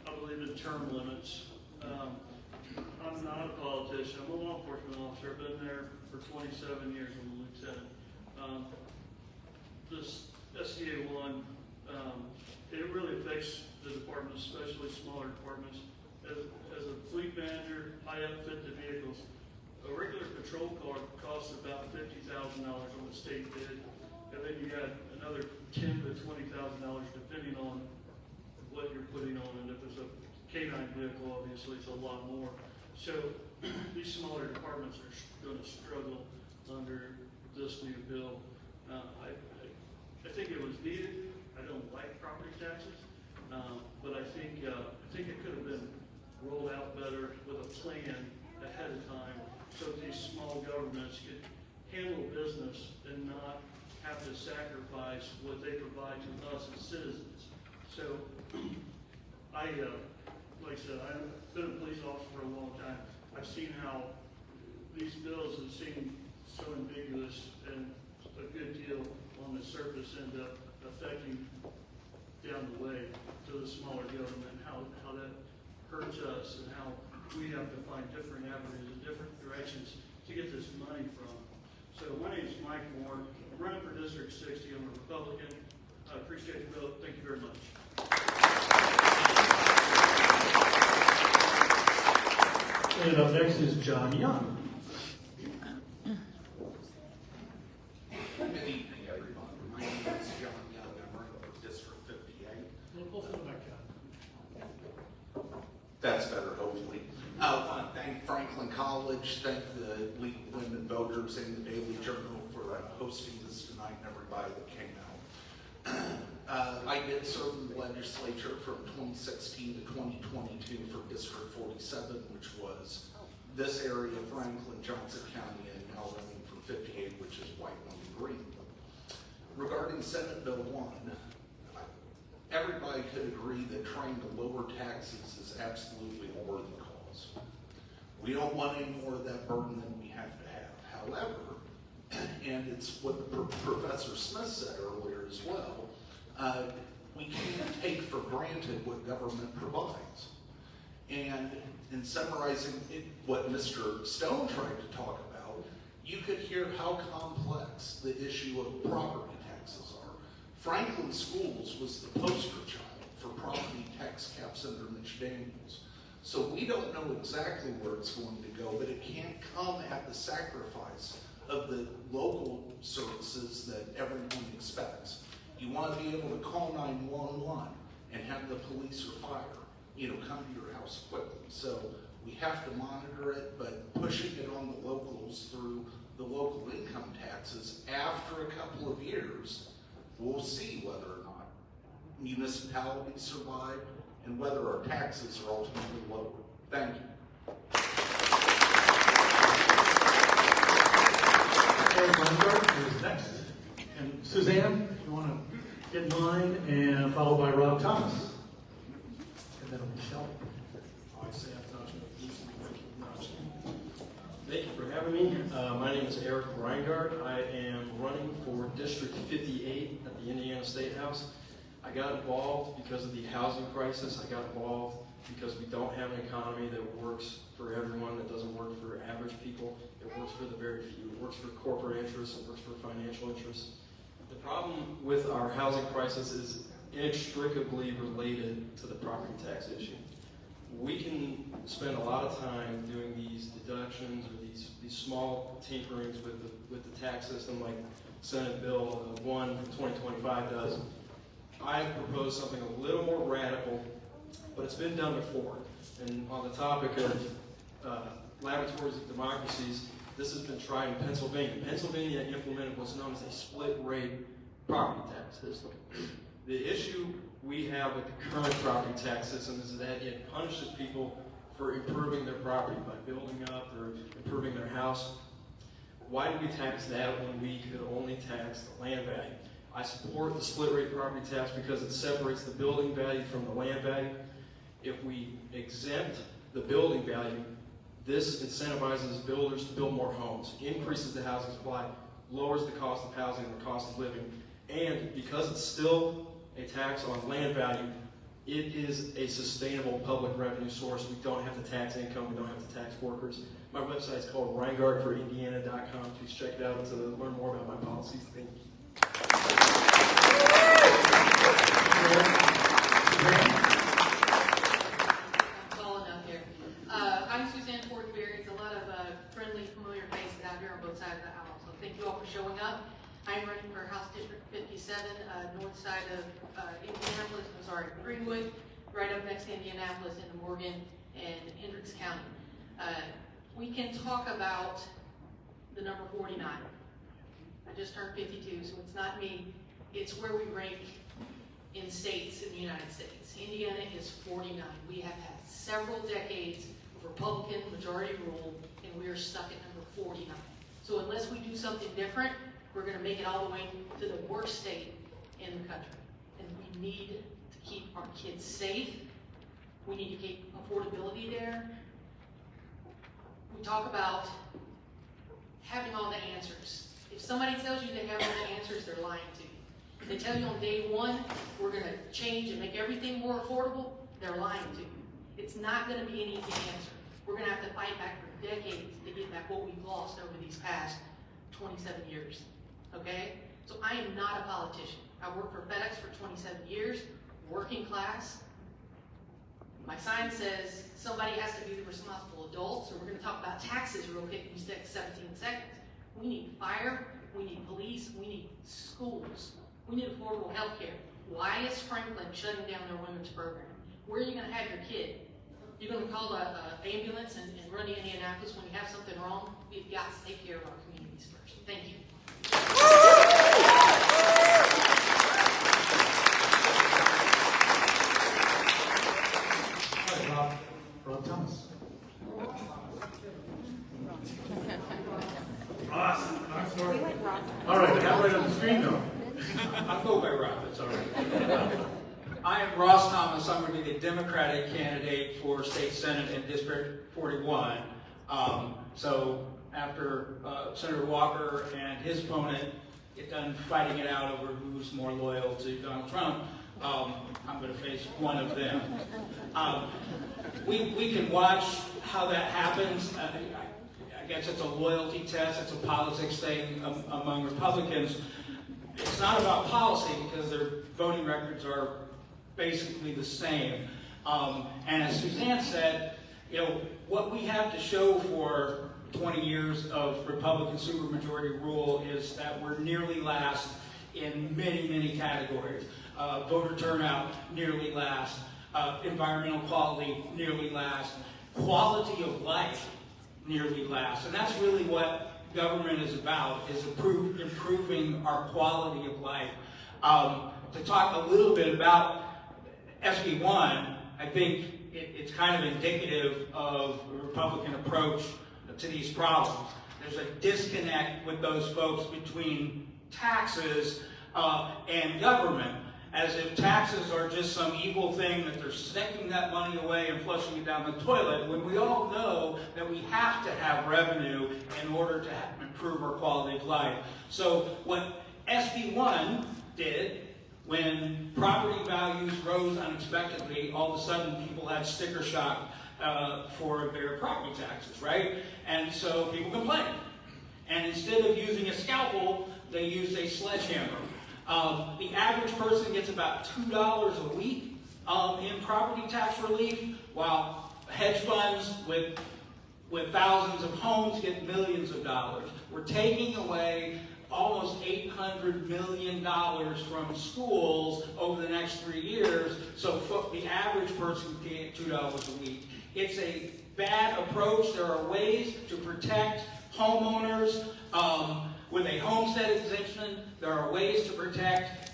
I believe in term limits. I'm not a politician. I'm a law enforcement officer. I've been there for 27 years as a lieutenant. This SDA 1, it really affects the department, especially smaller departments. As a fleet manager, I outfit the vehicles. A regular patrol car costs about $50,000 on the state bid, and then you got another $10,000 to $20,000 depending on what you're putting on, and if it's a K9 vehicle, obviously it's a lot more. So these smaller departments are going to struggle under this new bill. I think it was needed. I don't like property taxes, but I think it could have been rolled out better with a plan ahead of time so these small governments could handle business and not have to sacrifice what they provide to us as citizens. So like I said, I've been a police officer for a long time. I've seen how these bills have seemed so ambiguous, and a good deal on the surface end up affecting down the way to the smaller government, how that hurts us and how we have to find different avenues and different directions to get this money from. So my name is Mike Moore. I'm running for District 60. I'm a Republican. I appreciate the vote. Thank you very much. And up next is John Young. Good evening, everyone. My name is John Young. I'm running for District 58. That's better, hopefully. I want to thank Franklin College, thank the League of Women Voters and the Daily Journal for hosting this tonight and everybody that came out. I did serve in the legislature from 2016 to 2022 for District 47, which was this area of Franklin, Johnson County, and now running for 58, which is Whiteland and Greenwood. Regarding Senate Bill 1, everybody could agree that trying to lower taxes is absolutely a worthy cause. We don't want any more of that burden than we have to have. However, and it's what Professor Smith said earlier as well, we can't take for granted what government provides. And in summarizing what Mr. Stone tried to talk about, you could hear how complex the issue of property taxes are. Franklin Schools was the poster child for property tax caps under Mitch Daniels. So we don't know exactly where it's going to go, but it can't come at the sacrifice of the local services that everyone expects. You want to be able to call 911 and have the police or fire, come to your house quickly. So we have to monitor it, but push pushing it on the locals through the local income taxes, after a couple of years, we'll see whether or not municipalities survive and whether our taxes are ultimately lowered. Thank you. Eric Weingart is next. And Suzanne, you want to get in line, and followed by Rob Thomas. And then Michelle. Thank you for having me. My name is Eric Reingard. I am running for District 58 at the Indiana State House. I got involved because of the housing crisis. I got involved because we don't have an economy that works for everyone, that doesn't work for average people. It works for the very few. It works for corporate interests. It works for financial interests. The problem with our housing crisis is inextricably related to the property tax issue. We can spend a lot of time doing these deductions or these small tinkerings with the tax system, like Senate Bill 1 from 2025 does. I propose something a little more radical, but it's been done before. And on the topic of laboratories of democracies, this has been tried in Pennsylvania. Pennsylvania implemented what's known as a split rate property tax system. The issue we have with the current property tax system is that it punishes people for improving their property by building up or improving their house. Why do we tax that when we could only tax the land value? I support the split rate property tax because it separates the building value from the land value. If we exempt the building value, this incentivizes builders to build more homes, increases the housing supply, lowers the cost of housing and the cost of living. And because it's still a tax on land value, it is a sustainable public revenue source. We don't have to tax income. We don't have to tax workers. My website is called ReingardForIndiana.com. Please check it out to learn more about my policies. Thank you. Tall enough here. I'm Suzanne Fortenberry. It's a lot of friendly, familiar faces out here on both sides of the aisle. So thank you all for showing up. I'm running for House District 57, north side of Greenwood, right up next to Indianapolis into Morgan and Hendricks County. We can talk about the number 49. I just turned 52, so it's not me. It's where we rank in states in the United States. Indiana is 49. We have had several decades of Republican majority rule, and we are stuck at number 49. So unless we do something different, we're going to make it all the way to the worst state in the country. And we need to keep our kids safe. We need to keep affordability there. We talk about having all the answers. If somebody tells you they have all the answers, they're lying to you. If they tell you on day one, we're going to change and make everything more affordable, they're lying to you. It's not going to be an easy answer. We're going to have to fight back for decades to get back what we've lost over these past 27 years. Okay? So I am not a politician. I worked for FedEx for 27 years, working class. My sign says somebody has to be the responsible adult, so we're going to talk about taxes real quick. We take 17 seconds. We need fire, we need police, we need schools, we need affordable health care. Why is Franklin shutting down their women's program? Where are you going to have your kid? You're going to call an ambulance and run to Indianapolis when you have something wrong? We've got to take care of our communities first. Thank you. Rob Thomas. Awesome. All right, how right on the screen though? I'll go by Rob, it's all right. I am Ross Thomas. I'm going to be the Democratic candidate for State Senate in District 41. So after Senator Walker and his opponent get done fighting it out over who's more loyal to Donald Trump, I'm going to face one of them. We can watch how that happens. I guess it's a loyalty test. It's a politics thing among Republicans. It's not about policy because their voting records are basically the same. And as Suzanne said, what we have to show for 20 years of Republican supermajority rule is that we're nearly last in many, many categories. Voter turnout, nearly last. Environmental quality, nearly last. Quality of life, nearly last. And that's really what government is about, is improving our quality of life. To talk a little bit about SB 1, I think it's kind of indicative of the Republican approach to these problems. There's a disconnect with those folks between taxes and government, as if taxes are just some evil thing that they're sticking that money away and flushing it down the toilet, when we all know that we have to have revenue in order to improve our quality of life. So what SB 1 did, when property values rose unexpectedly, all of a sudden people had sticker shock for their property taxes, right? And so people complained. And instead of using a scalpel, they used a sledgehammer. The average person gets about $2 a week in property tax relief, while hedge funds with thousands of homes get millions of dollars. We're taking away almost $800 million from schools over the next 3 years, so the average person can get $2 a week. It's a bad approach. There are ways to protect homeowners with a homestead exemption. There are ways to protect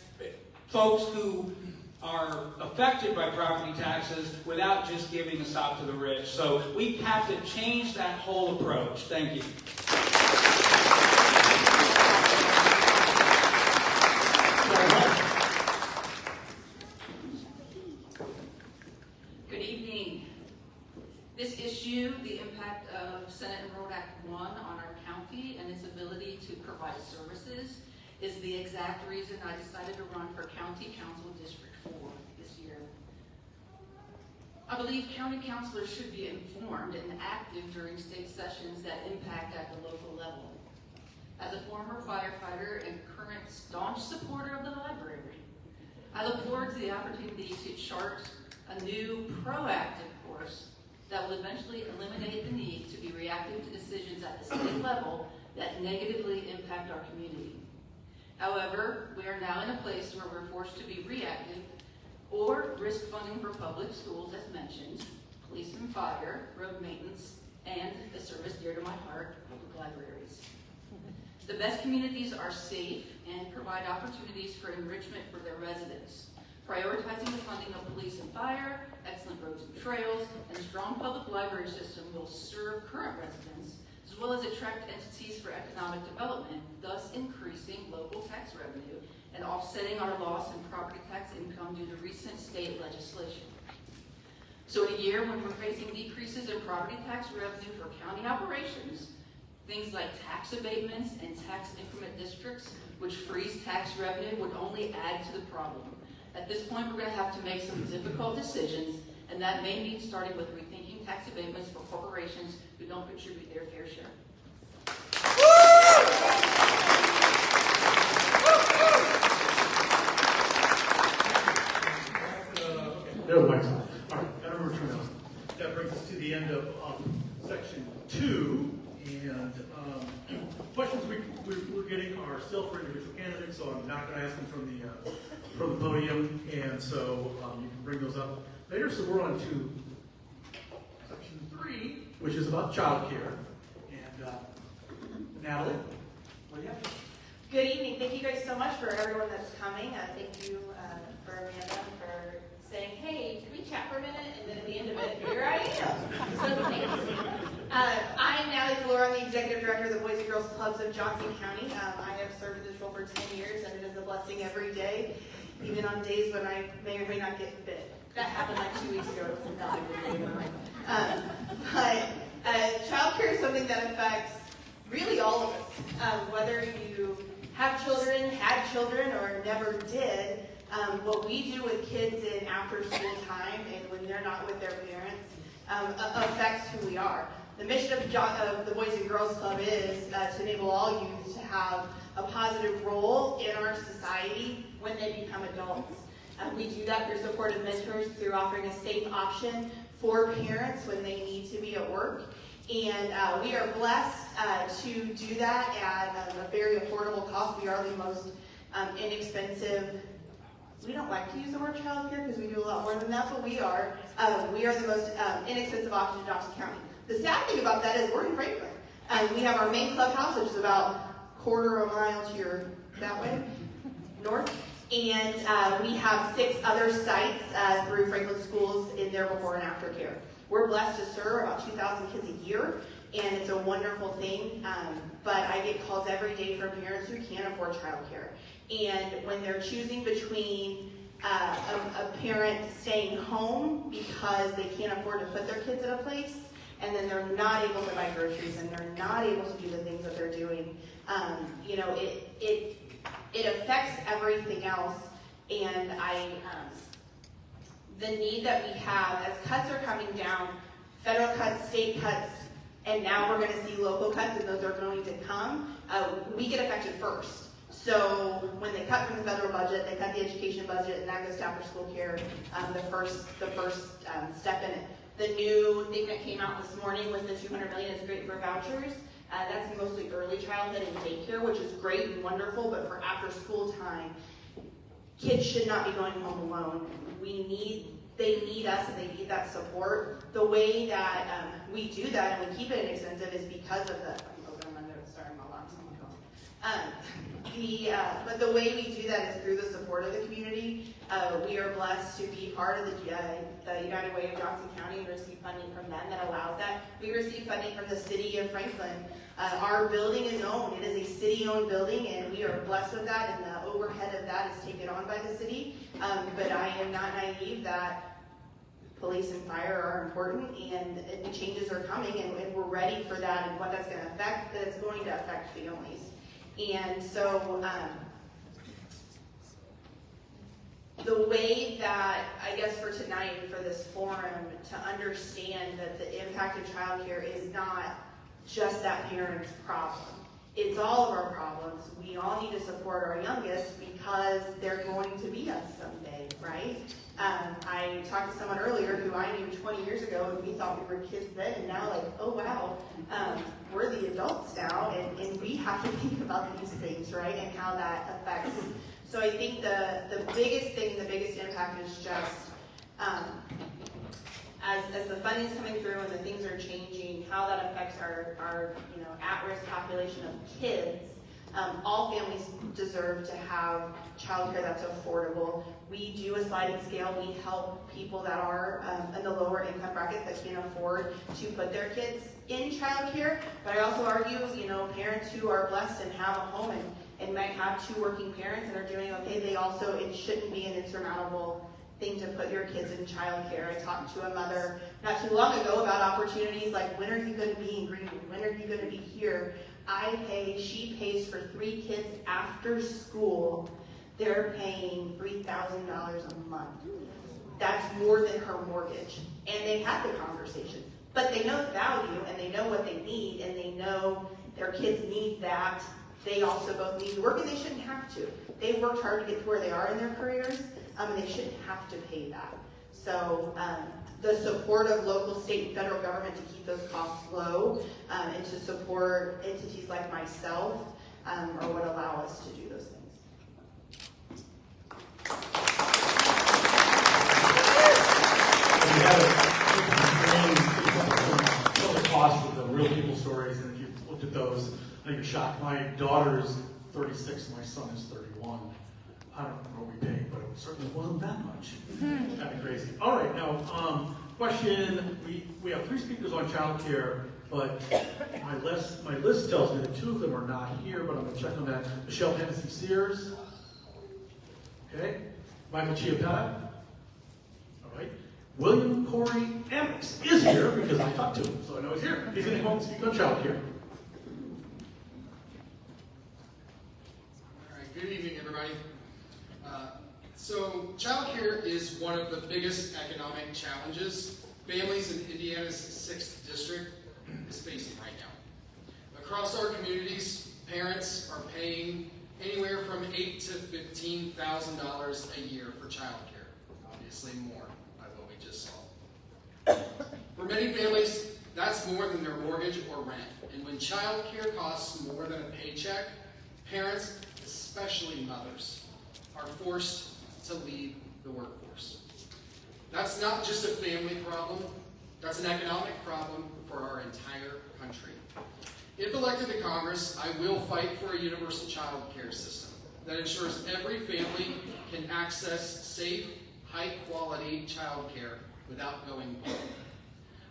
folks who are affected by property taxes without just giving a stop to the rich. So we have to change that whole approach. Thank you. Good evening. This issue, the impact of Senate Enrolled Act 1 on our county and its ability to provide services, is the exact reason I decided to run for County Council District 4 this year. I believe county councilors should be informed and active during state sessions that impact at the local level. As a former firefighter and current staunch supporter of the library, I look forward to the opportunity to chart a new proactive course that will eventually eliminate the need to be reactive to decisions at the state level that negatively impact our community. However, we are now in a place where we're forced to be reactive or risk funding for public schools, as mentioned, police and fire, road maintenance, and the service dear to my heart, public libraries. The best communities are safe and provide opportunities for enrichment for their residents. Prioritizing the funding of police and fire, excellent roads and trails, and a strong public library system will serve current residents, as well as attract entities for economic development, thus increasing local tax revenue and offsetting our loss in property tax income due to recent state legislation. So in a year when we're facing decreases in property tax revenue for county operations, things like tax abatements and tax increment districts, which freeze tax revenue, would only add to the problem. At this point, we're going to have to make some difficult decisions, and that may mean starting with rethinking tax abatements for corporations who don't contribute their fair share. There the mic's on. All right, gotta return those. That brings us to the end of section 2. And questions we're getting are still for individual candidates, so I'm not going to ask them from the podium, and so you can bring those up later. So we're on to section 3, which is about child care. And Natalie, what do you have? Good evening. Thank you guys so much for everyone that's coming. Thank you for Amanda for saying, hey, can we chat for a minute? And then at the end of it, here I am. So thanks. I'm Natalie Flora. I'm the Executive Director of the Boys and Girls Clubs of Johnson County. I have served in this role for 10 years, and it is a blessing every day, even on days when I may or may not get fit. That happened like 2 weeks ago. It was not a good day in my life. But child care is something that affects really all of us. Whether you have children, had children, or never did, what we do with kids in after-school time and when they're not with their parents affects who we are. The mission of the Boys and Girls Club is to enable all youth to have a positive role in our society when they become adults. We do that through supportive mentors, through offering a safe option for parents when they need to be at work. And we are blessed to do that at a very affordable cost. We are the most inexpensive. We don't like to use the word child care because we do a lot more than that, but we are the most inexpensive option in Johnson County. The sad thing about that is we're in Franklin. We have our main clubhouse, which is about a quarter of a mile to your, that way, north. And we have 6 other sites through Franklin Schools in their before and after care. We're blessed to serve about 2,000 kids a year, and it's a wonderful thing. But I get calls every day from parents who can't afford childcare. And when they're choosing between a parent staying home because they can't afford to put their kids in a place, and then they're not able to buy groceries, and they're not able to do the things that they're doing, you know, it affects everything else. And the need that we have, as cuts are coming down, federal cuts, state cuts, and now we're going to see local cuts, and those are going to come, we get affected first. So when they cut from the federal budget, they cut the education budget, and that goes to after school care, the first step in it. The new thing that came out this morning with the $200 million is great for vouchers. That's mostly early childhood and daycare, which is great and wonderful, but for after school time, kids should not be going home alone. They need us, and they need that support. The way that we do that and we keep it inexpensive is because of the, but the way we do that is through the support of the community. We are blessed to be part of the United Way of Johnson County and receive funding from them that allows that. We receive funding from the city of Franklin. Our building is owned. It is a city-owned building, and we are blessed with that, and the overhead of that is taken on by the city. But I am not naive that police and fire are important, and the changes are coming, and we're ready for that and what that's going to affect, that it's going to affect families. And so the way that, I guess for tonight, for this forum, to understand that the impact of childcare is not just that parent's problem. It's all of our problems. We all need to support our youngest because they're going to be us someday, right? I talked to someone earlier who I knew 20 years ago, and we thought we were kids then, and now like, oh wow, we're the adults now, and we have to think about these things, right, and how that affects. So I think the biggest thing, the biggest impact is just as the funding's coming through and the things are changing, how that affects our at-risk population of kids. All families deserve to have childcare that's affordable. We do a sliding scale. We help people that are in the lower income brackets that can't afford to put their kids in childcare. But I also argue, parents who are blessed and have a home and might have 2 working parents and are doing okay, it shouldn't be an insurmountable thing to put your kids in childcare. I talked to a mother not too long ago about opportunities like, when are you going to be in Greenwood? When are you going to be here? She pays for 3 kids after school. They're paying $3,000 a month. That's more than her mortgage. And they had the conversation. But they know the value, and they know what they need, and they know their kids need that. They also both need to work, and they shouldn't have to. They've worked hard to get to where they are in their careers, and they shouldn't have to pay that. So the support of local, state, and federal government to keep those costs low and to support entities like myself are what allow us to do those things. We had a cost of the real people stories, and if you looked at those, I think you're shocked. My daughter's 36, my son is 31. I don't know what we paid, but it certainly wasn't that much. Kind of crazy. All right, now, question. We have 3 speakers on childcare, but my list tells me that 2 of them are not here, but I'm going to check on that. Michelle Hennessy Sears. Okay. Michael Chiappetta. All right. William Corey Amex is here because I talked to him, so I know he's here. He's going to come and speak on childcare. All right. Good evening, everybody. So childcare is one of the biggest economic challenges families in Indiana's 6th district is facing right now. Across our communities, parents are paying anywhere from $8,000 to $15,000 a year for childcare. Obviously more by what we just saw. For many families, that's more than their mortgage or rent. And when childcare costs more than a paycheck, parents, especially mothers, are forced to leave the workforce. That's not just a family problem, That's an economic problem for our entire country. If elected to Congress, I will fight for a universal child care system that ensures every family can access safe, high-quality child care without going broke.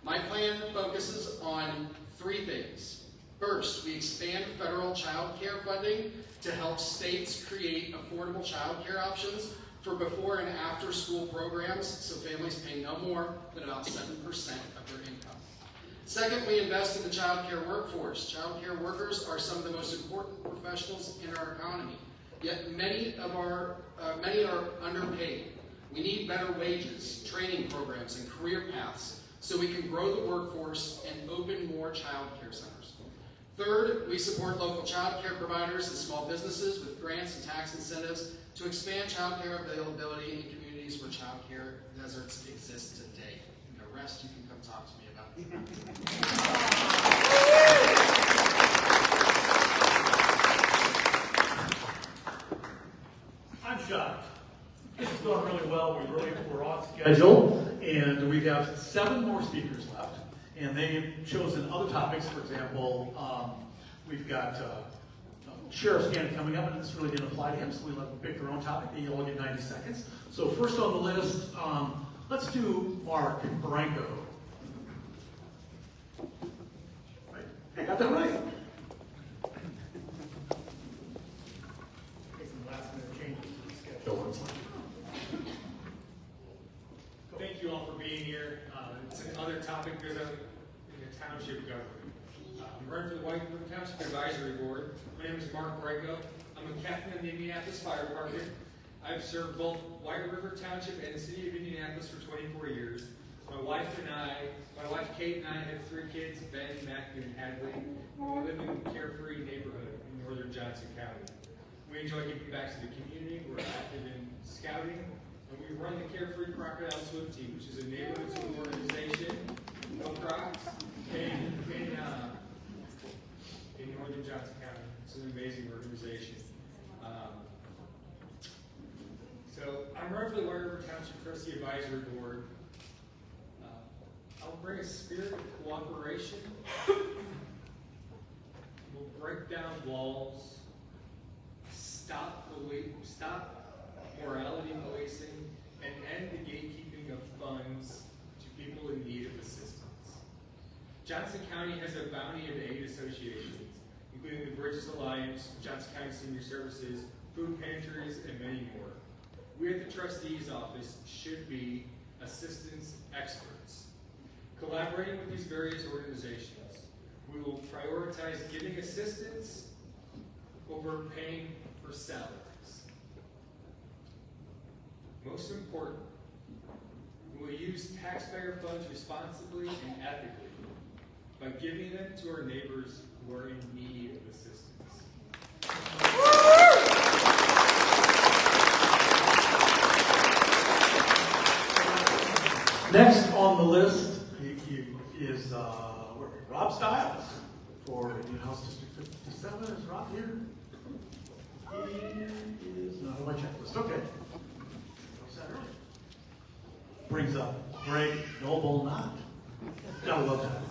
My plan focuses on 3 things. First, we expand federal child care funding to help states create affordable child care options for before and after school programs so families pay no more than about 7% of their income. Second, we invest in the child care workforce. Child care workers are some of the most important professionals in our economy, yet many are underpaid. We need better wages, training programs, and career paths so we can grow the workforce and open more child care centers. Third, we support local child care providers and small businesses with grants and tax incentives to expand child care availability in communities where child care deserts exist today. And the rest you can come talk to me about. I'm shocked. This is going really well. We're on schedule, and we have 7 more speakers left. And they've chosen other topics. For example, we've got Sheriff Scanlon coming up, and this really didn't apply to him, so we let them pick their own topic. They all get 90 seconds. So first on the list, let's do Mark Branco. I got that right. Some last-minute changes to the schedule. Thank you all for being here. It's another topic because I'm in the township government. I'm running for the White River Township Advisory Board. My name is Mark Branco. I'm a captain in the Indianapolis Fire Department. I've served both White River Township and the city of Indianapolis for 24 years. My wife Kate and I have 3 kids, Ben, Matthew, and Hadley. We live in a carefree neighborhood in northern Johnson County. We enjoy giving back to the community. We're active in scouting. And we run the Carefree Crocodile Swim Team, which is a neighborhood swim organization, no crocs, in northern Johnson County. It's an amazing organization. So I'm running for the White River Township Trustee Advisory Board. I'll bring a spirit of cooperation. We'll break down walls, stop morality policing, and end the gatekeeping of funds to people in need of assistance. Johnson County has a bounty of aid associations, including the Bridges Alliance, Johnson County Senior Services, food pantries, and many more. We at the trustee's office should be assistance experts. Collaborating with these various organizations, we will prioritize giving assistance over paying for salaries. Most important, we will use taxpayer funds responsibly and ethically by giving them to our neighbors who are in need of assistance. Next on the list is Rob Stiles for Indian House District 57. Is Rob here? He is not on my checklist. Okay. Brings up Greg Noble Knott. Gotta love that.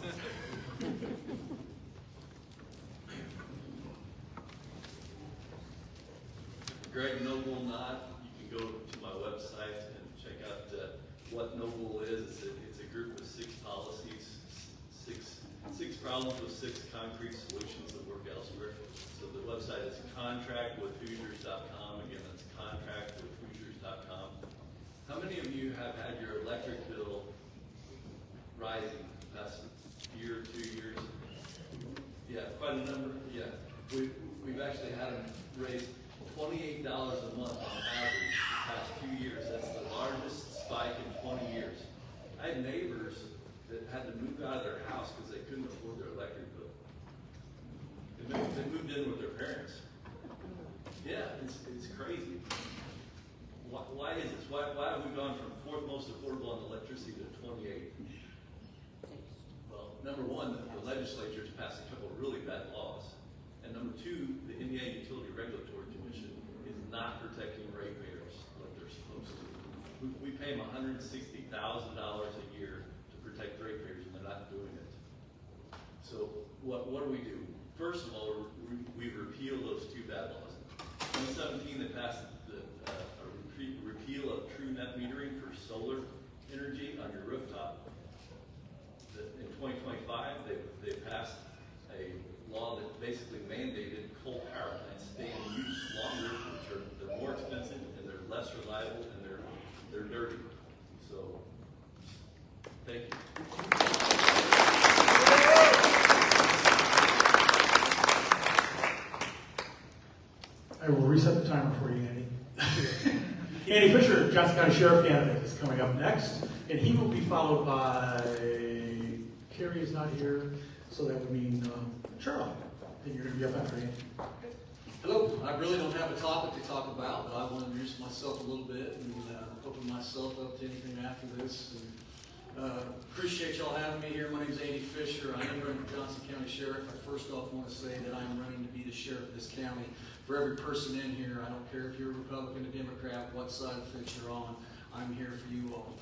Greg Noble Knott. You can go to my website and check out what Noble is. It's a group of 6 policies, six problems with 6 concrete solutions that work elsewhere. So the website is contractwithhoosiers.com. Again, that's contractwithhoosiers.com. How many of you have had your electric bill rising the past year, 2 years? Yeah, quite a number. Yeah, we've actually had them raise $28 a month on average the past 2 years. That's the largest spike in 20 years. I had neighbors that had to move out of their house because they couldn't afford their electric bill. They moved in with their parents. Yeah, it's crazy. Why is this? Why have we gone from 4th most affordable on electricity to 28? Well, number one, the legislature's passed a couple of really bad laws. And number 2, the Indiana Utility Regulatory Commission is not protecting ratepayers like they're supposed to. We pay them $160,000 a year to protect ratepayers, and they're not doing it. So what do we do? First of all, we repeal those two bad laws. In 2017, they passed a repeal of true net metering for solar energy on your rooftop. In 2025, they passed a law that basically mandated coal power plants stay in use longer, which they're more expensive and they're less reliable and they're dirty. So, thank you. I will reset the timer for you, Andy. Andy Fisher, Johnson County Sheriff candidate, is coming up next, and he will be followed by, Carrie is not here, so that would mean Charlie. Then you're going to be up after Andy. Hello, I really don't have a topic to talk about, but I want to introduce myself a little bit and open myself up to anything after this. And, appreciate y'all having me here. My name is Andy Fisher. I am running for Johnson County Sheriff. I first off want to say that I am running to be the sheriff of this county. For every person in here, I don't care if you're a Republican, a Democrat, what side of the fence you're on, I'm here for you all.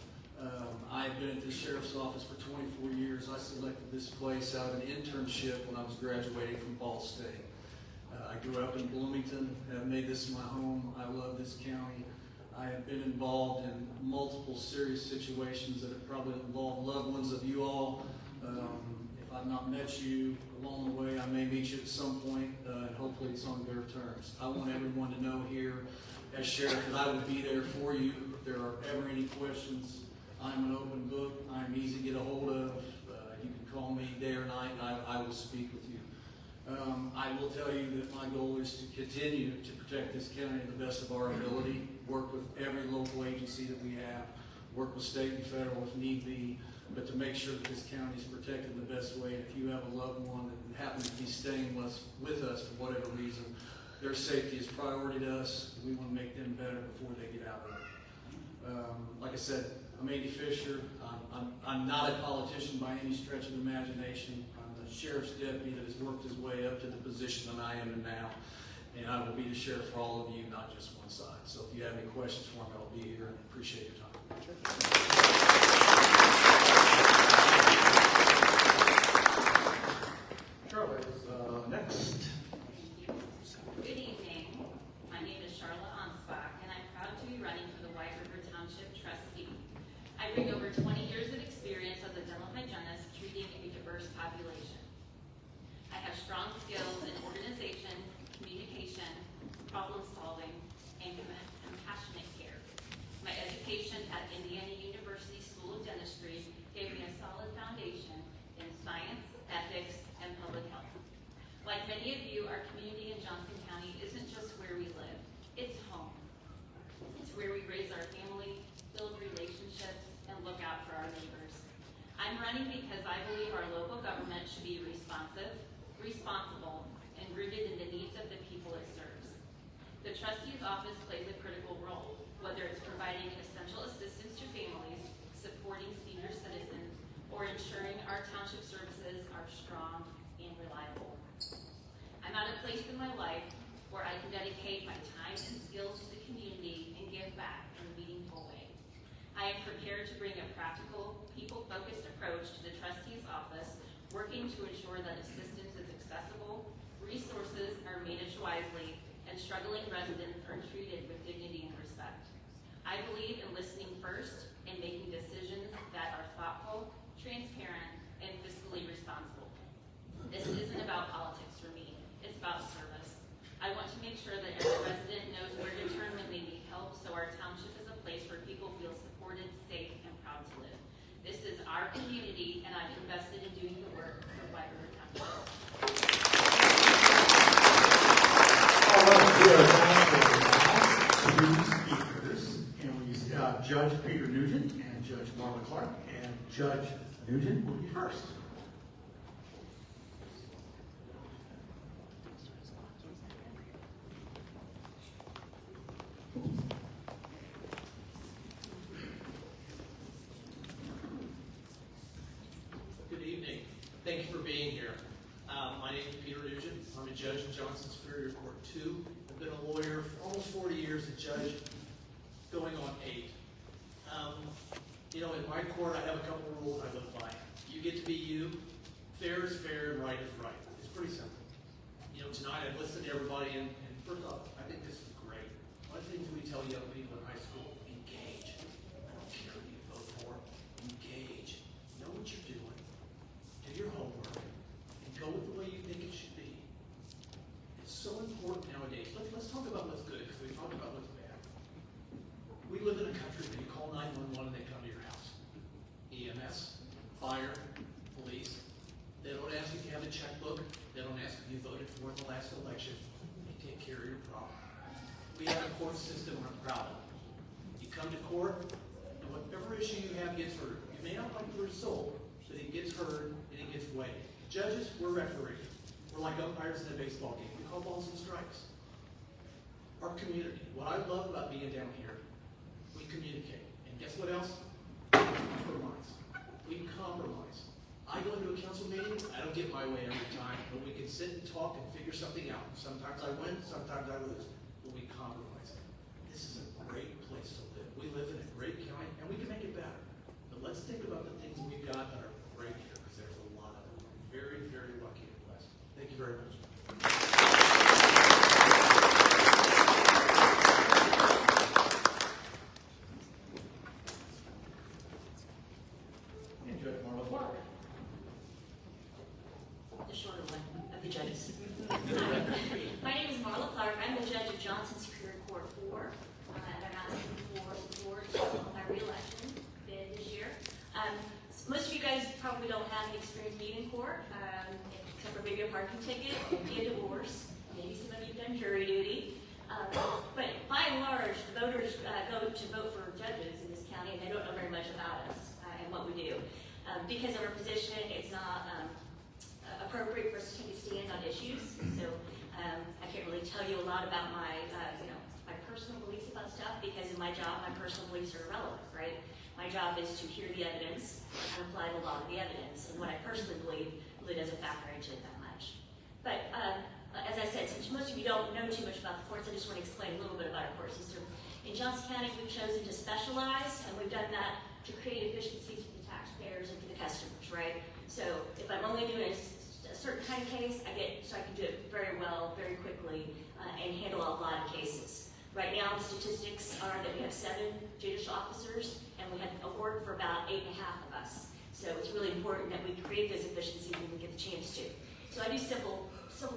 I've been at the sheriff's office for 24 years. I selected this place out of an internship when I was graduating from Ball State. I grew up in Bloomington, have made this my home. I love this county. I have been involved in multiple serious situations that have probably involved loved ones of you all. If I've not met you along the way, I may meet you at some point, and hopefully it's on good terms. I want everyone to know here as sheriff that I will be there for you. If there are ever any questions, I'm an open book. I'm easy to get a hold of. You can call me day or night, and I will speak with you. I will tell you that my goal is to continue to protect this county to the best of our ability, work with every local agency that we have, work with state and federal if need be, but to make sure that this county is protected the best way. And if you have a loved one that happens to be staying with us for whatever reason, their safety is priority to us. We want to make them better before they get out of it. Like I said, I'm Andy Fisher. I'm not a politician by any stretch of the imagination. I'm the sheriff's deputy that has worked his way up to the position that I am in now. And I will be the sheriff for all of you, not just one side. So if you have any questions for me, I'll be here and appreciate your time. Charlie is next. Good evening. My name is Charlotte Ansbach, and I'm proud to be running for the White River Township trustee. I bring over 20 years of experience as a dental hygienist treating a diverse population. I have strong skills in organization, communication, problem solving, and compassionate care. My education at Indiana University School of Dentistry gave me a solid foundation in science, ethics, and public health. Like many of you, our community in Johnson County isn't just where we live, it's home. It's where we raise our family, build relationships, and look out for our neighbors. I'm running because I believe our local government should be responsive, responsible, and rooted in the needs of the people it serves. The trustee's office plays a critical role, whether it's providing essential assistance to families, supporting senior citizens, or ensuring our township services are strong and reliable. I'm at a place in my life where I can dedicate my time and skills to the community and give back in a meaningful way. I am prepared to bring a practical, people-focused approach to the trustee's office, working to ensure that assistance is accessible, resources are managed wisely, and struggling residents are treated with dignity and respect. I believe in listening first and making decisions that are thoughtful, transparent, and fiscally responsible. This isn't about politics for me, it's about service. I want to make sure that every resident knows where to turn when they need help, so our township is a place where people feel supported, safe, and proud to live. This is our community, and I've invested in doing the work for White River Township. All right, we are down to two speakers, and we have Judge Peter Nugent and Judge Marla Clark, and Judge Nugent will be first. Good evening. Thank you for being here. My name is Peter Nugent. I'm a judge in Johnson Superior Court 2. I've been a lawyer for almost 40 years, a judge going on 8. You know, in my court, I have a couple of rules I live by. You get to be you, fair is fair, and right is right. It's pretty simple. You know, tonight I've listened to everybody, and first off, I think this is great. One of the things we tell young people in high school, engage. I don't care who you vote for, engage. Know what you're doing, do your homework, and go with the way you think it should be. It's so important nowadays. Let's talk about what's good, because we talk about what's bad. We live in a country where you call 911 and they come to your house. EMS, fire, police. They don't ask if you have a checkbook. They don't ask if you voted for in the last election. They take care of your problem. We have a court system we're proud of. You come to court, and whatever issue you have gets heard. You may not like your soul, but it gets heard and it gets weighed. Judges, we're referees. We're like umpires in a baseball game. We call balls and strikes. Our community, what I love about being down here, we communicate. And guess what else? We compromise. We compromise. I go into a council meeting, I don't get my way every time, but we can sit and talk and figure something out. Sometimes I win, sometimes I lose, but we compromise. This is a great place to live. We live in a great county, and we can make it better. But let's think about the things we've got that are great here, because there's a lot of them. We're very, very lucky and blessed. Thank you very much. And Judge Marla Clark. The shorter one of the judges. My name is Marla Clark. I'm the judge of Johnson Superior Court 4, and I'm asking for support on my reelection bid this year. Most of you guys probably don't have any experience being in court, except for maybe a parking ticket, maybe a divorce. Maybe some of you have done jury duty. But by and large, the voters go to vote for judges in this county, and they don't know very much about us and what we do. Because of our position, it's not appropriate for us to take a stand on issues. So I can't really tell you a lot about my, my personal beliefs about stuff, because in my job, my personal beliefs are irrelevant, right? My job is to hear the evidence and apply the law to the evidence. And what I personally believe really doesn't factor into it that much. But as I said, since most of you don't know too much about the courts, I just want to explain a little bit about our court system. In Johnson County, we've chosen to specialize, and we've done that to create efficiencies for the taxpayers and for the customers, right? So if I'm only doing a certain kind of case, I can do it very well, very quickly, and handle a lot of cases. Right now, the statistics are that we have 7 judicial officers, and we have a work for about 8.5 of us. So it's really important that we create those efficiencies when we get the chance to. So I do simple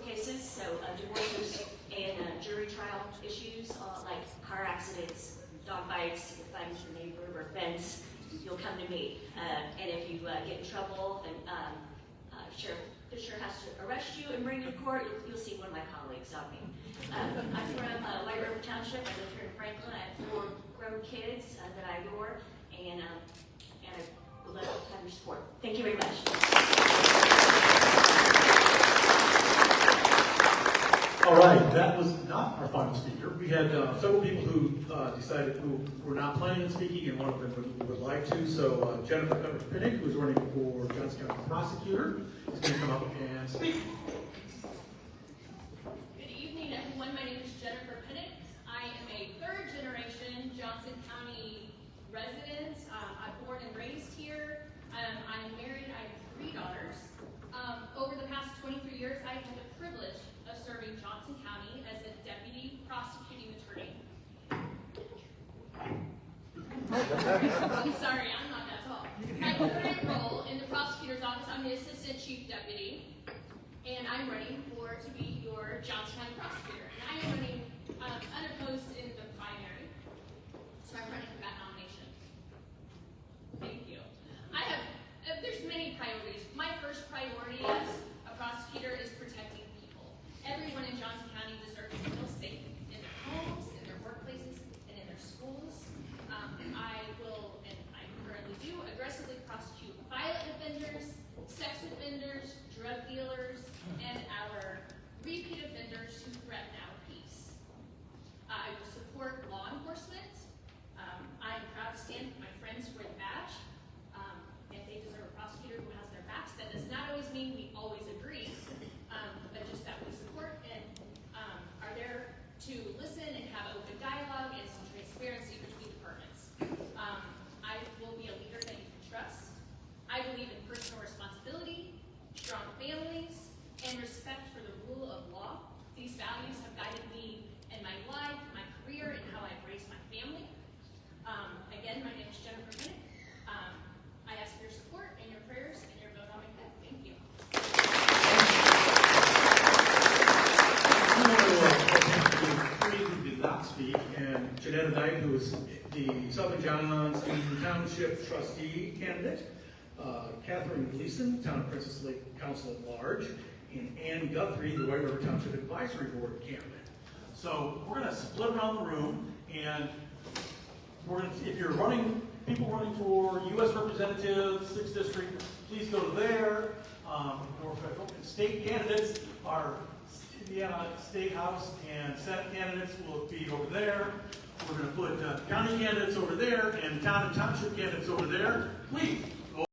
cases, so divorces and jury trial issues, like car accidents, dog bites, if I'm your neighbor or fence, you'll come to me. And if you get in trouble and Sheriff Fisher has to arrest you and bring you to court, you'll see one of my colleagues, not me. I'm from White River Township. I live here in Franklin. I have 4 grown kids that I adore, and I would love to have your support. Thank you very much. All right, that was not our final speaker. We had several people who decided who were not planning on speaking, and one of them would like to. So Jennifer Pinnick, who's running for Johnson County Prosecutor, is going to come up and speak. Good evening, everyone. My name is Jennifer Pinnick. I am a 3rd generation Johnson County resident. I'm born and raised here. I'm married. I have 3 daughters. Over the past 23 years, I've had the privilege of serving Johnson County as a deputy prosecuting attorney. I'm sorry, I'm not that tall. My current role in the prosecutor's office, I'm the assistant chief deputy, and I'm running to be your Johnson County prosecutor. And I am running unopposed in the primary, so I'm running for that nomination. Thank you. There's many priorities. My first priority as a prosecutor is protecting people. Everyone in Johnson County deserves to feel safe in their homes, in their workplaces, and in their schools. I will, and I currently do, aggressively prosecute violent offenders, sex offenders, drug dealers, and our repeat offenders who threaten our peace. I will support law enforcement. I am proud to stand with my friends who wear the badge. And they deserve a prosecutor who has their backs. That does not always mean we always agree, but just that we support and are there to listen and have open dialogue and some transparency between departments. I will be a leader introduce the Southern Johnson Township trustee candidate, Catherine Gleason, Town of Princess Lake Council at Large, and Ann Guthrie, the White River Township Advisory Board candidate. So we're going to split around the room, and we're going to, if you're running, people running for U.S. Representative, 6th District, please go to there. Or federal and state candidates are Indiana State House and Senate candidates will be over there. We're going to put county candidates over there and town and township candidates over there. Please